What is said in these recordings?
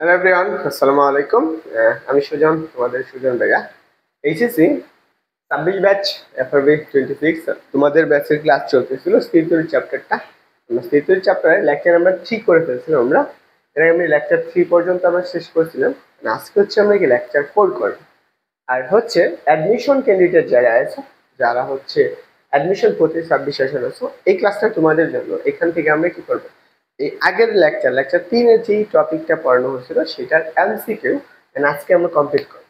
Hello everyone, আসসালামু আলাইকুম। আমি সুজন, তোমাদের সুজন ভাইয়া। এইচএসসি 26 ব্যাচ এফআরবি 26 তোমাদের ব্যাচের ক্লাস চলতেছিল স্থির তড়িৎ চ্যাপ্টারটা। আমরা স্থির তড়িৎ চ্যাপ্টারে লেকচার নাম্বার 3 করে ফেলছিলাম। এর আগে আমি লেকচার 3 পর্যন্ত আমরা শেষ করছিলাম। আজকে হচ্ছে আমরা কি লেকচার 4 করব। আর হচ্ছে অ্যাডমিশন ক্যান্ডিডেট যারা আছে, যারা হচ্ছে অ্যাডমিশন প্রতি 26 সেশন আছে, এই ক্লাসটা তোমাদের জন্য। এখান থেকে আমরা কি করব, এই আগের লেকচার 3 এর যেই টপিকটা পড়ানো হয়েছিল সেটার এমসিকিউ আজকে আমরা কমপ্লিট করব।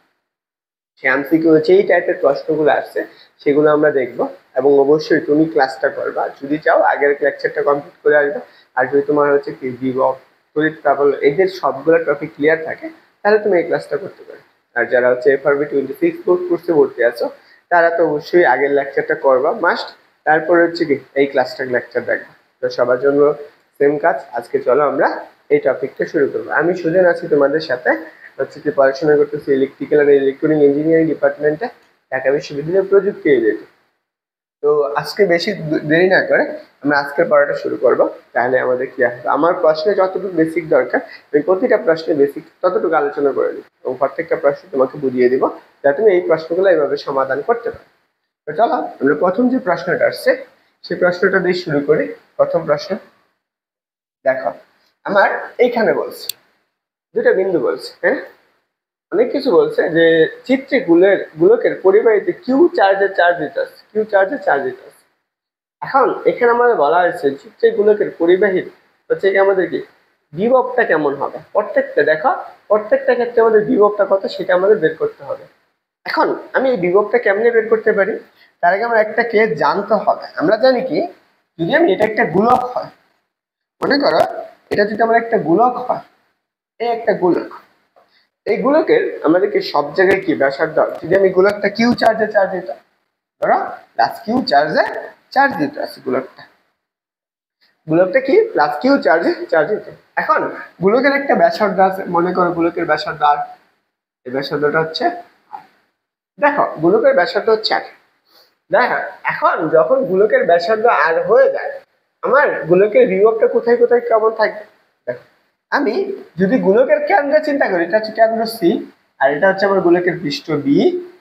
সেই এমসিকিউ যেই টাইপের প্রশ্নগুলো আসছে সেগুলো আমরা দেখব, এবং অবশ্যই তুমি ক্লাসটা করবা। যদি চাও আগের লেকচারটা কমপ্লিট করে আসবে। আর যদি তোমার হচ্ছে কি বিভব, তড়িৎ প্রাবল্য, এদের সবগুলো টপিক ক্লিয়ার থাকে, তাহলে তুমি এই ক্লাসটা করতে পারো। আর যারা হচ্ছে এফআরবি 26 কোর্সে ভর্তি আছো, তারা তো অবশ্যই আগের লেকচারটা করবা মাস্ট। তারপরে হচ্ছে কি এই ক্লাসটা লেকচার দেখবা। তো সবার জন্য সেম কাজ। আজকে চলো আমরা এই টপিকটা শুরু করবো। আমি সুজন আছি তোমাদের সাথে, হচ্ছে কি পড়াশোনা করতেছি ইলেকট্রিক্যাল আর ইলেকট্রনিক ইঞ্জিনিয়ারিং ডিপার্টমেন্টে, ঢাকা বিশ্ববিদ্যালয় প্রযুক্তি ইউনিটে। তো আজকে বেশি দেরি না করে আমরা আজকের পড়াটা শুরু করব। তাহলে আমাদের কি আসবে, আমার প্রশ্নে যতটুকু বেসিক দরকার আমি প্রতিটা প্রশ্নে বেসিক ততটুকু আলোচনা করে দিই, এবং প্রত্যেকটা প্রশ্ন তোমাকে বুঝিয়ে দিব যাতে তুমি এই প্রশ্নগুলো এইভাবে সমাধান করতে পারো। তো চলো আমরা প্রথম যে প্রশ্নটা আসছে সেই প্রশ্নটা দিয়ে শুরু করি। প্রথম প্রশ্ন দেখো, আমার এইখানে বলছে দুটা বিন্দু বলছে, হ্যাঁ, অনেক কিছু বলছে যে চিত্রে গোলকের পরিবাহীতে কিউ চার্জের চার্জ দিতে আছে। এখন এখানে আমাদের বলা হয়েছে চিত্রে গোলকের পরিবাহীর হচ্ছে কি আমাদের কি বিভবটা কেমন হবে। প্রত্যেকটা ক্ষেত্রে আমাদের বিভবটা কত সেটা আমাদের বের করতে হবে। এখন আমি এই বিভবটা কেমনে বের করতে পারি, তার আগে আমার একটা কেস জানতে হবে। আমরা জানি কি, যদি আমি এটা একটা গোলক হয়, মনে করো এটা যদি আমার একটা গোলক হয়, এই একটা গোলক, এই গোলকের আমাদেরকে সব জায়গায় কি ব্যাসার্ধ, যদি আমি গোলকটা কিউ চার্জে চার্জ দিতাম, ধরো প্লাস কিউ চার্জে চার্জ দিতে আছে গোলকটা কি প্লাস কিউ চার্জে চার্জ দিতে। এখন গোলকের একটা ব্যাসার্ধ আছে, মনে করো গোলকের ব্যাসার্ধ আর, এই ব্যাসার্ধটা হচ্ছে, দেখো গোলকের ব্যাসার্ধ হচ্ছে আর। দেখো এখন যখন গোলকের ব্যাসার্ধ আর হয়ে যায়, আমার গোলকের বিভবটা কোথায় কোথায় কেমন থাকবে। দেখো আমি যদি গোলকের কেন্দ্রে চিন্তা করি, এটা হচ্ছে কেন্দ্র সি, আর এটা হচ্ছে আমার গোলকের পৃষ্ঠ বি,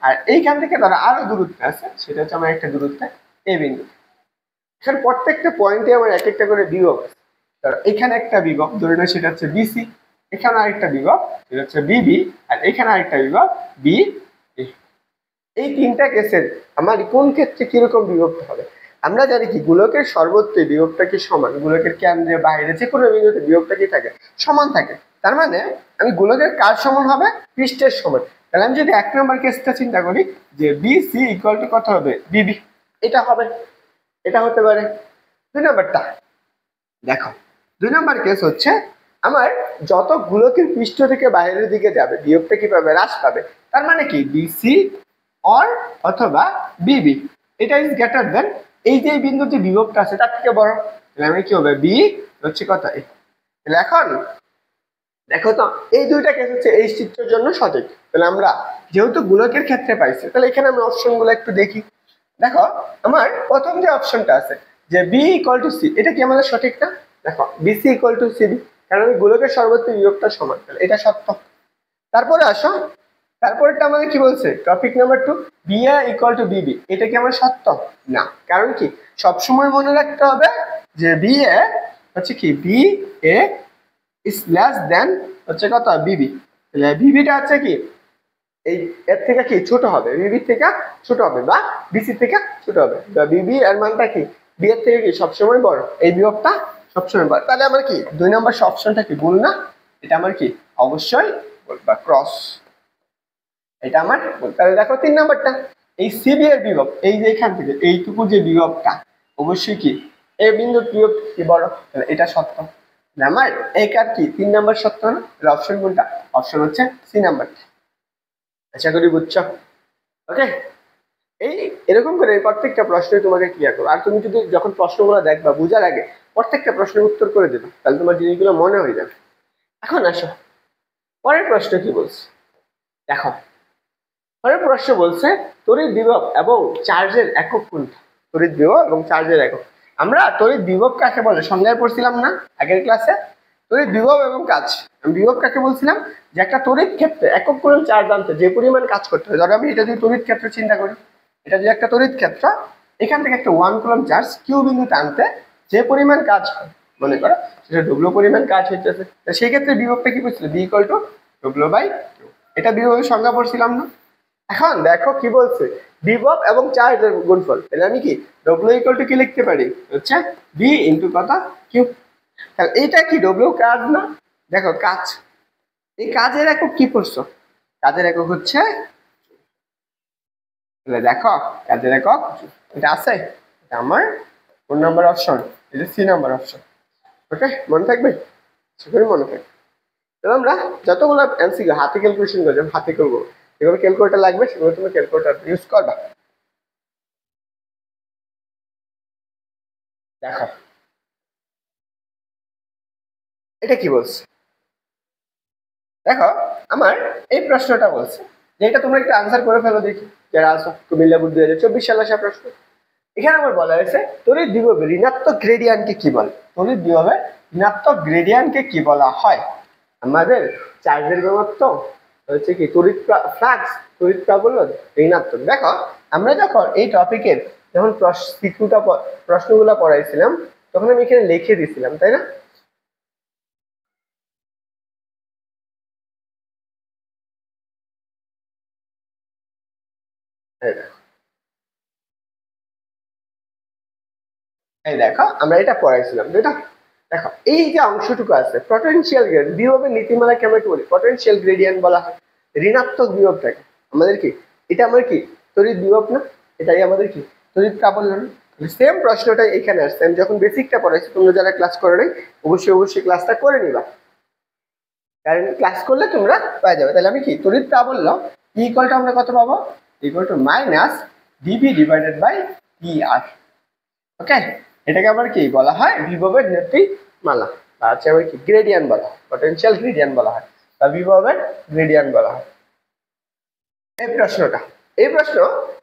আর এইখান থেকে ধরো আরো দূরত্ব আছে, সেটা হচ্ছে আমার একটা দূরত্ব এ বিন্দু। এখানে প্রত্যেকটা পয়েন্টে আমার এক একটা করে বিভব আছে। ধরো এখানে একটা বিভব ধরে নাও সেটা হচ্ছে বিসি, এখানে আরেকটা বিভব সেটা হচ্ছে বিবি, আর এখানে আরেকটা বিভব বি। এই তিনটা কেসের আমার কোন ক্ষেত্রে কিরকম বিভক্ত হবে। আমরা জানি কি গোলকের সর্বত্রই বিভবটা কি সমান, গোলকের কেন্দ্রে বাইরে যে কোনো বিন্দুতে বিভবটা কি থাকে, সমান থাকে। তার মানে আমি গোলকের কার সমান হবে, পৃষ্ঠের সমান। তাহলে আমি যদি 1 নম্বর কেসটা চিন্তা করি যে বিসি ইকুয়াল টু কত হবে, বিবি, এটা হবে, এটা হতে পারে। 2 নম্বরটা দেখো, 2 নম্বর কেস হচ্ছে আমার যত গোলকের পৃষ্ঠ থেকে বাইরের দিকে যাবে বিভবটা কি পাবে, হ্রাস পাবে। তার মানে কি বিসি অর অথবা বিবি, এটা ইজ গ্রেটার দেন এই যে বিন্দুতে বিভবটা আছে তার থেকে বড়। তাহলে আমি কি হবে, বি হচ্ছে কত, তাহলে এখন দেখো তো এই দুইটা কেস হচ্ছে এই চিত্রের জন্য সঠিক। তাহলে আমরা যেহেতু গোলকের ক্ষেত্রে পাইছি, তাহলে এখানে আমি অপশন গুলো একটু দেখি। দেখো আমার প্রথম যে অপশনটা আছে যে বি ইকুয়াল টু সি, এটা কি আমাদের সঠিক না। দেখো বিসি ইকুয়াল টু সিবি, কারণ গোলকের সর্বত্র বিভবটা সমান, তাহলে এটা সত্য। তারপরে আসো, তারপরেরটা আমাদের কি বলছে, topic number 2 BA equal to বিবি, এটা কি আমার সত্য না। কারণ কি সবসময় মনে রাখতে হবে যে বিএ হচ্ছে কি V A is less than হচ্ছে কত, বিবি। তাহলে বিবিটা হচ্ছে কি এই এর থেকে কি ছোট হবে, বিবি থেকে ছোট হবে, বা বিসি থেকে ছোট হবে। বিবি এর মানটা কি বি এর থেকে কি সবসময় বড়, এই বিভবটা সবসময় বড়। তাহলে আমার কি 2 নম্বর অপশনটা কি ভুল না, এটা আমার কি অবশ্যই বা ক্রস, এটা আমার। তাহলে দেখো 3 নম্বরটা, এই সিবি এর বিভব এই যে এখান থেকে এইটুকু যে বিভবটা অবশ্যই কি এই বিন্দুর বিভব কি বড়, তাহলে এটা সত্য। আমার এই কার কি 3 নম্বর সত্য না। তাহলে অপশন কোনটা, অপশন হচ্ছে সি নাম্বারটা। আশা করি বুঝছো। ওকে, এই এরকম করে প্রত্যেকটা প্রশ্নই তোমাকে ক্লিয়ার করো। আর তুমি যদি যখন প্রশ্নগুলো দেখবা বুঝার আগে প্রত্যেকটা প্রশ্নের উত্তর করে দেবে, তাহলে তোমার জিনিসগুলো মনে হয়ে যাবে। এখন আসো পরের প্রশ্ন কি বলছে। দেখো পরের প্রশ্ন বলছে তড়িৎ বিভব এবং চার্জের একক কোনটা। তড়িৎ বিভব এবং চার্জের একক, আমরা তড়িৎ বিভব কাকে বলে সংজ্ঞায় পড়ছিলাম না আগের ক্লাসে। তড়িৎ বিভব এবং কাজ। আমি বিভব কাকে বলছিলাম, যে একটা তড়িৎ ক্ষেত্রে একক কুলম্ব চার্জ আনতে যে পরিমাণ কাজ করতে হয়। ধরো আমি এটা যদি তড়িৎ ক্ষেত্র চিন্তা করি, এটা যদি একটা তড়িৎ ক্ষেত্র, এখান থেকে একটা 1 কুলম্ব চার্জ কিউ বিন্দুতে আনতে যে পরিমাণ কাজ হয়, মনে করো সেটা ডব্লিউ পরিমাণ কাজ হইতেছে। সেই ক্ষেত্রে বিভবটা কি বলছিল, V equal to W by Q. এটা বিভবের সংজ্ঞা পড়ছিলাম না। এখন দেখো কি বলছে, বিভব এবং চার্জের গুণফল। তাহলে আমি কি ডব্লিউ ইকুয়াল টু কি লিখতে পারি, হচ্ছে বি ইন্টু কত কিউ। তাহলে এইটা কি ডব্লিউ কাজ না, দেখো কাজ, এই কাজের একক কি পড়ছো, কাজের একক হচ্ছে, তাহলে দেখো কাজের একক এটা আছে, এটা আমার কোন নাম্বার অপশন, এটা সি নাম্বার অপশন। ওকে, মনে থাকবে, সেখানে মনে থাকবে। তাহলে আমরা যতগুলো এমসিকিউ হাতে ক্যালকুলেশন করবো, হাতে করবো, যেগুলো ক্যালকুলেটর লাগবে সেগুলো তুমি ক্যালকুলেটর ইউজ করবা। দেখো এটা কি বলছে, দেখো আমার এই প্রশ্নটা বলছে যে এটা তোমরা একটু আনসার করে ফেলো দেখি, যারা আসো কুমিল্লা বুদ্ধ 2024 সালে আসা প্রশ্ন। এখানে আমার বলা হয়েছে তড়িৎ বিভবে ঋণাত্মক গ্রেডিয়ান্টকে কি বলে, তড়িৎ বিভবে ঋণাত্মক গ্রেডিয়ান্টকে কি বলা হয়। আমাদের চার্জের ঘনত্ব হচ্ছে কি তড়িৎ ফ্লাক্স, তড়িৎ প্রাবল্য ঋণাত্মক। দেখো আমরা যখন এই টপিকের যখন প্রশ্নগুলো পড়াইছিলাম তখন আমি এখানে লিখে দিছিলাম, তাই না? এই দেখো আমরা এটা পড়াইছিলাম, এটা দেখো এই যে অংশটুকু আছে পটেনশিয়াল গ্রেডিয়েন্ট, বিভবের নীতিমালাকে আমরা কি বলি, পটেনশিয়াল গ্রেডিয়েন্ট বলা হয়। ঋণাত্মক বিভবটাকে আমাদের কি, এটা আমার কি তড়িৎ বিভব না, এটাই আমাদের কি তড়িৎ প্রাবল্য না। সেম প্রশ্নটা এখানে আসছে, আমি যখন বেসিকটা পড়াইছি, তোমরা যারা ক্লাস করো নাই অবশ্যই ক্লাসটা করে নিবা, কারণ ক্লাস করলে তোমরা পেয়ে যাবে। তাহলে আমি কি তড়িৎ প্রাবল্য ইকুয়ালটা আমরা কত পাবো, equal to minus DV divided by TR. Okay, এটাকে আবার কি বলা হয়, বিভবের নীতিমালা, বা হচ্ছে আবার কি গ্রেডিয়েন্ট বলা হয়, পটেনশিয়াল গ্রেডিয়েন্ট বলা হয়, বা বিভবের গ্রেডিয়েন্ট বলা হয়। এই প্রশ্নটা, এই প্রশ্ন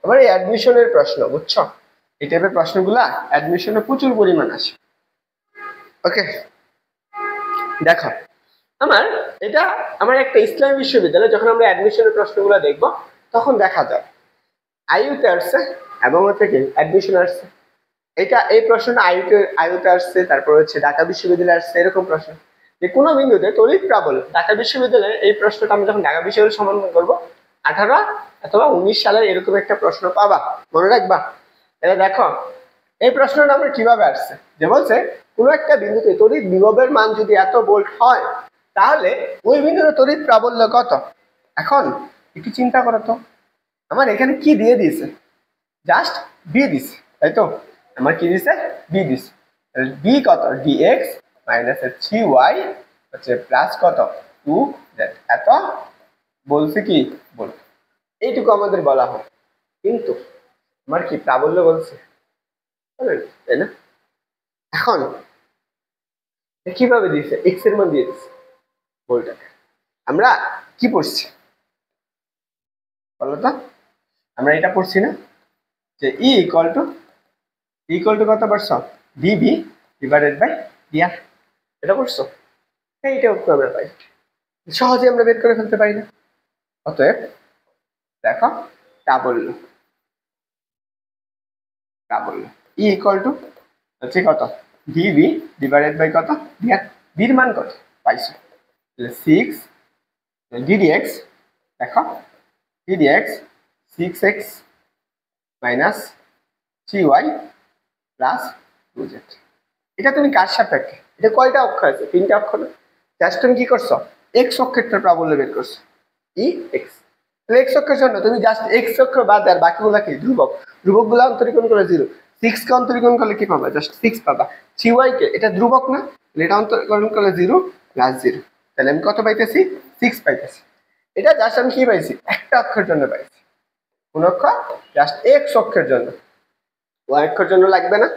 আমার এই অ্যাডমিশনের প্রশ্ন, বুঝছো? এই টাইপের প্রশ্নগুলা অ্যাডমিশনে প্রচুর পরিমাণ আসে। ওকে, দেখো আমার এটা আমার একটা ইসলামী বিশ্ববিদ্যালয়, যখন আমরা অ্যাডমিশনের প্রশ্নগুলো দেখব তখন দেখা যায় আইইউতে আসছে এবং হচ্ছে কি অ্যাডমিশন আসছে। এটা এই প্রশ্নটা আইইউতে আসছে, তারপর হচ্ছে ঢাকা বিশ্ববিদ্যালয়ে আসছে। এরকম প্রশ্ন যে কোনো বিন্দুতে তড়িৎ প্রাবল্য, ঢাকা বিশ্ববিদ্যালয়ের এই প্রশ্নটা আমরা যখন ঢাকা বিশ্ববিদ্যালয় সমাধান করবো 18 অথবা 19 সালের এরকম একটা প্রশ্ন পাবা, মনে রাখবা। এটা দেখো এই প্রশ্নটা আমরা কিভাবে আসছে, যে বলছে কোনো একটা বিন্দুতে তড়িৎ বিভবের মান যদি এত ভোল্ট হয় তাহলে ওই বিন্দুতে তড়িৎ প্রাবল্য কত। এখন একটু চিন্তা করো তো, আমার এখানে কি দিয়ে দিয়েছে, জাস্ট বি দিছে, তাই তো? আমার কি দিছে, বি দিছে। বি কত, ডিএক্স মাইনাস 3y হচ্ছে প্লাস কত 2z, এত বলছে কি বল, এইটুকু আমাদের বলা হয়। কিন্তু আমার কি প্রাবল্য বলছে, তাই না? এখন কিভাবে দিয়েছে, এক্স এর মান দিয়ে দিচ্ছে বলটাকে। আমরা কি পড়ছি বলতো, আমরা এটা পড়ছি না যে ই ইকুয়াল টু কত পারছো, ডিবি ডিভাইডেড বাই ডিআর, এটা পড়ছো? এইটা উত্তর আমরা পাই, সহজে আমরা বের করে ফেলতে পারি না। অতএব দেখো প্রাবল্য ই ইকুয়াল টু হচ্ছে কত, ডিবি ডিভাইডেড বাই কত ডিআর। বির মান কত পাইছো, 6 ডিডিএক্স, দেখো ddx 6x minus 3y plus 2z। এটা তুমি কার সাপেক্ষে, এটা কয়টা অক্ষর আছে, 3টা অক্ষর। জাস্ট তুমি কি করছো, এক্স অক্ষরটার প্রাবল্য বের করছো, ই এক্স। তাহলে এক্স অক্ষরের জন্য তুমি জাস্ট এক্স অক্ষর বাদ আর বাকিগুলা কি ধ্রুবক, ধ্রুবকগুলো অন্তরীকরণ করে 0, 6 কে অন্তরীকরণ করলে কি পাবা, জাস্ট 6 পাবা। 3y কে, এটা ধ্রুবক না, এটা অন্তরীকরণ করলে 0 প্লাস 0, তাহলে আমি কত পাইতেছি, 6 পাইতেছি। এটা জাস্ট আমি কি পাইছি, একটা অক্ষরের জন্য পাইছি। কোন অক্ষর, জাস্ট এক্স অক্ষরের জন্য, ওয়াই অক্ষরের জন্য লাগবে না।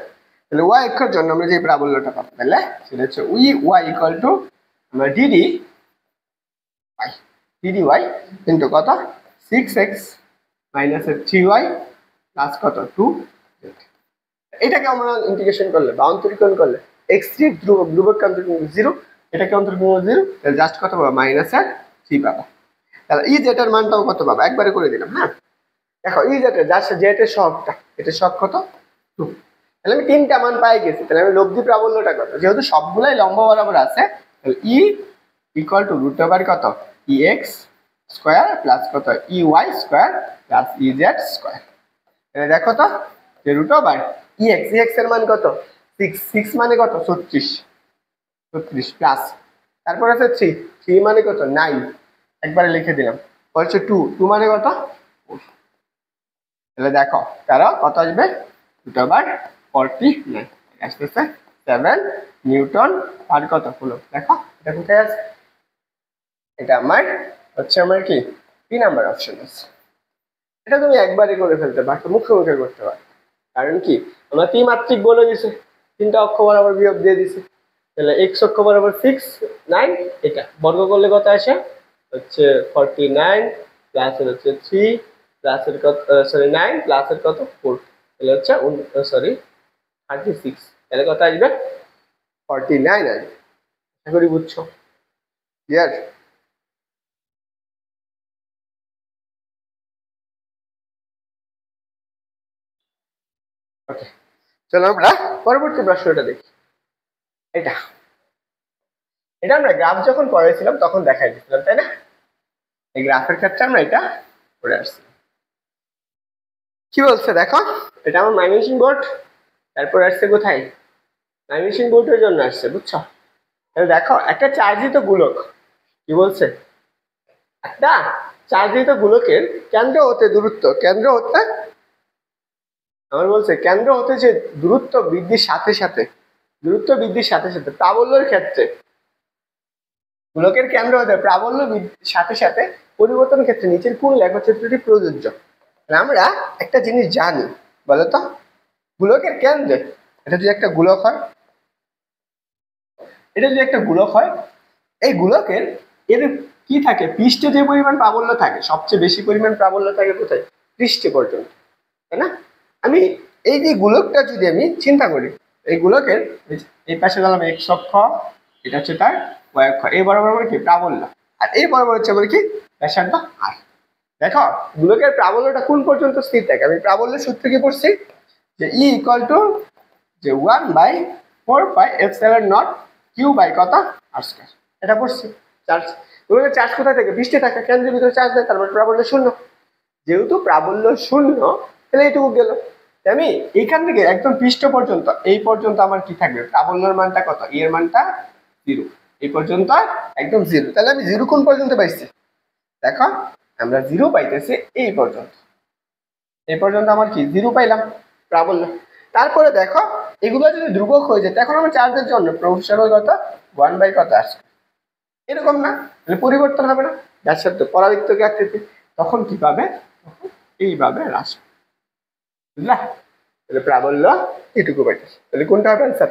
তাহলে ওয়াই অক্ষরের জন্য আমরা যে প্রাবল্যটা পাবো, তাহলে সেটা হচ্ছে ওয়াই ইকুয়াল টু আমরা ডিডি ওয়াই ইন্টু কত 6x মাইনাস 3y প্লাস কত 2z। এটাকে আমরা ইন্টিগ্রেশন করলে বা অন্তরীকরণ করলে x3 ধ্রুবক ধ্রুবক অন্তরীকরণ 0, এটাকে অন্তর্ভুক্ত জিরো, জাস্ট কত পাবা মাইনাসের 3 পাবা। তাহলে ই জেড এর মানটাও কত পাবা, একবারে করে দিলাম। হ্যাঁ দেখো ই জেড এর জাস্ট জেড এর সহগটা, এটা সহগ কত 2। তাহলে আমি 3টা মান পাই গেছি। তাহলে আমি লব্ধি প্রাবল্যটা কত, যেহেতু সবগুলাই লম্ব বরাবর আছে, তাহলে E equal to root over কত ই এক্স স্কোয়ার প্লাস কত E Y square plus E Z square. তাহলে দেখো তো যে রুট ওভার ই এক্স এর মান কত 6 মানে কত 36 প্লাস তারপর আছে 3 মানে কত 9, একবারে লিখে দিলাম। হচ্ছে 2 মানে কত 4। তাহলে দেখো তারা কত আসবে রুট ওভার 49 আসতেছে 7 নিউটন আর কত হলো। দেখো এটা কোথায় আছে, এটা আমার হচ্ছে আমার কি 3 নাম্বার অপশন আছে। এটা তুমি একবারে করে ফেলতে পারো, মুখে মুখে করতে পারো, কারণ কি আমরা ত্রিমাত্রিক বলে দিছে, 3টা অক্ষ বরাবর বিয়োগ দিয়ে দিছে। তাহলে x অক্ষ বরাবর 6 9, এটা বর্গ করলে কত আসে হচ্ছে 49 প্লাস এর হচ্ছে 3 প্লাস এর কত সরি 9 প্লাস এর কত 4, তাহলে হচ্ছে সরি 36, তাহলে কত আসবে 49 আসবে। আশা করি বুঝছো, ক্লিয়ার? ওকে চলো আমরা পরবর্তী প্রশ্নটা দেখি। এটা এটা আমরা গ্রাফ যখন পড়েছিলাম তখন দেখাই দিয়েছিলাম, তাই না? এই গ্রাফের ক্ষেত্রে আমরা এটা পড়ে আসছি। কি বলছে দেখো, এটা আমার মাইমেশিন বোর্ড, তারপর আসছে কোথায় মাইমেশিন বোর্ডের জন্য আসছে, বুঝছো? তাহলে দেখো একটা চার্জিত গোলক, কি বলছে একটা চার্জিত গোলকের কেন্দ্র হতে দূরত্ব, কেন্দ্র হতে আমার বলছে কেন্দ্র হতে যে দূরত্ব বৃদ্ধির সাথে সাথে প্রাবল্যের ক্ষেত্রে গোলকের কেন্দ্র হতে প্রাবল্য বৃদ্ধির সাথে সাথে পরিবর্তন ক্ষেত্রে নিচের কোন লেখচিত্রটি প্রযোজ্য। আমরা একটা জিনিস জানি, বলতো গোলকের কেন্দ্রে এটা যদি একটা গোলক হয়, এই গোলকের এর কি থাকে পৃষ্ঠে যে পরিমাণ প্রাবল্য থাকে, সবচেয়ে বেশি পরিমাণ প্রাবল্য থাকে কোথায় পৃষ্ঠে পর্যন্ত, তাই না? আমি এই যে গোলকটা যদি আমি চিন্তা করি, এই গোলকের এই পাশে গেলাম এক্স অক্ষ, এটা হচ্ছে তার ওয়াই অক্ষ, এই বরাবর কি প্রাবল্য, আর এই বরাবর হচ্ছে আমার কি ব্যাসার্ধ আর। দেখো গোলকের প্রাবল্যটা কোন পর্যন্ত স্থির থাকে, আমি প্রাবল্যের সূত্র কি পড়ছি যে ই ইকুয়াল টু যে 1/4πε0 কিউ বাই কত আর স্কয়ার, এটা পড়ছি। চার্জ গোলকের চার্জ কোথায় থাকে পৃষ্ঠে থাকে, কেন্দ্রের ভিতরে চার্জ দেয়, তারপর প্রাবল্য শূন্য, যেহেতু প্রাবল্য শূন্য তাহলে এইটুকু গেল। আমি এইখান থেকে একদম পৃষ্ঠ পর্যন্ত এই পর্যন্ত আমার কি থাকবে প্রাবল্যের মানটা কত, ই এর মানটা 0, এই পর্যন্ত একদম 0। তাহলে আমি 0 কোন পর্যন্ত পাইছি, দেখো আমরা 0 পাইতেছি এই পর্যন্ত, এই পর্যন্ত আমার কি 0 পাইলাম প্রাবল্য। তারপরে দেখো এগুলো যদি ধ্রুবক হয়ে যায় তখন আমার চার্জের জন্য প্রফেসর কত 1 কত আসছে, এরকম না, তাহলে পরিবর্তন হবে না ব্যাসার্ধ পরাবৃত্তকে আকৃতি, তখন কি পাবে এইভাবে হ্রাস, বুঝলা? তাহলে প্রাবল্য এটুকু পাইতেছে, তাহলে কোনটা হবে অ্যান্সার?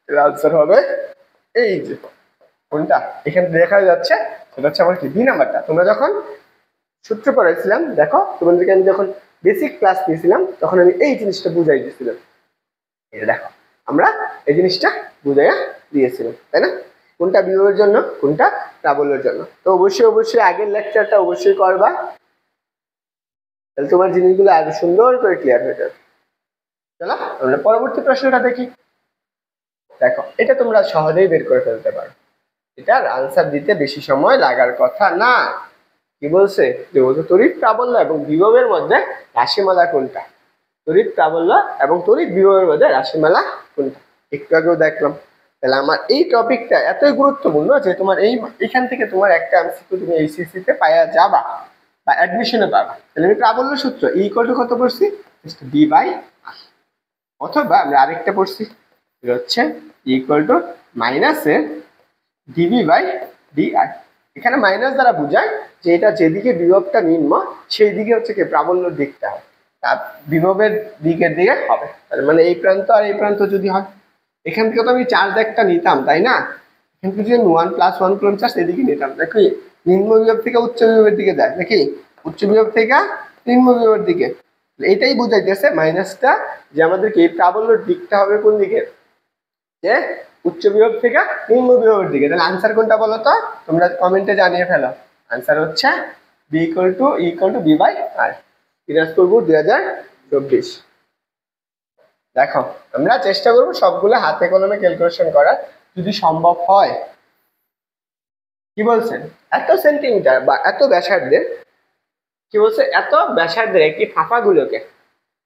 আনসার হবে এই যে কোনটা এখানে দেখা যাচ্ছে, সেটা হচ্ছে আমার কি বি নাম্বারটা। তোমরা যখন সূত্র পড়াইছিলাম দেখো, তোমাদেরকে আমি যখন বেসিক ক্লাস নিয়েছিলাম তখন আমি এই জিনিসটা বুঝাই দিয়েছিলাম, এই দেখো আমরা এই জিনিসটা বুঝাইয়া দিয়েছিলাম, তাই না? কোনটা বিভবের জন্য কোনটা প্রাবল্যের জন্য। তো অবশ্যই আগের লেকচারটা অবশ্যই করবা, তাহলে তোমার জিনিসগুলো আরো সুন্দর করে ক্লিয়ার হয়ে যাবে। চলো আমরা পরবর্তী প্রশ্নটা দেখি। দেখো এটা তোমরা সহজেই বের করে ফেলতে পারো, এটার আনসার দিতে বেশি সময় লাগার কথা না। কি বলছে যে তড়িৎ প্রাবল্য এবং বিভবের মধ্যে রাশিমালা কোনটা, তড়িৎ প্রাবল্য এবং তড়িৎ বিভবের মধ্যে রাশিমালা কোনটা, একটু আগেও দেখলাম। তাহলে আমার এই টপিকটা এতই গুরুত্বপূর্ণ যে তোমার এইখান থেকে তোমার একটা এমসিকিউ তুমি এইচএসসি তে পাওয়া যাবা বা অ্যাডমিশনে পাবা। তাহলে আমি প্রাবল্য সূত্র ই ইকুয়াল টু কত পড়ছি বি বাই আর, অথবা আমরা আরেকটা পড়ছি এটা হচ্ছে ইকুয়াল টু মাইনাসে ডিবি বাই ডিআর। এখানে মাইনাস দ্বারা বোঝায় যে এটা যেদিকে বিভবটা নিম্ন সেই দিকে হচ্ছে কি প্রাবল্যের দিকটা হবে, তার বিভবের দিকের দিকে হবে। তার মানে এই প্রান্ত আর এই প্রান্ত যদি হয়, এখান থেকে তো আমি চার্জ একটা নিতাম, তাই না? এখান থেকে যদি 1 + 1 কুলম্ব চার্জ এদিকে নিতাম, নাকি নিম্ন বিভব থেকে উচ্চ বিভবের দিকে যায়, নাকি উচ্চ বিভব থেকে নিম্ন বিভবের দিকে। এটাই বোঝাইতেছে মাইনাসটা যে আমাদেরকে এই প্রাবল্যের দিকটা হবে কোন দিকে, যে উচ্চ বিভব থেকে নিম্ন বিভবের দিকে। তাহলে আনসার কোনটা বলো তো, তোমরা কমেন্টে জানিয়ে ফেলো। আনসার হচ্ছে V equal to V by R. Dinajpur board 2024। দেখো আমরা চেষ্টা করবো সবগুলো হাতে কলমে ক্যালকুলেশন করার, যদি সম্ভব হয়। কি বলছেন, এত সেন্টিমিটার বা এত ব্যাসার্ধের, কি বলছে, এত ব্যাসার্ধের একটি ফাঁপাগুলোকে,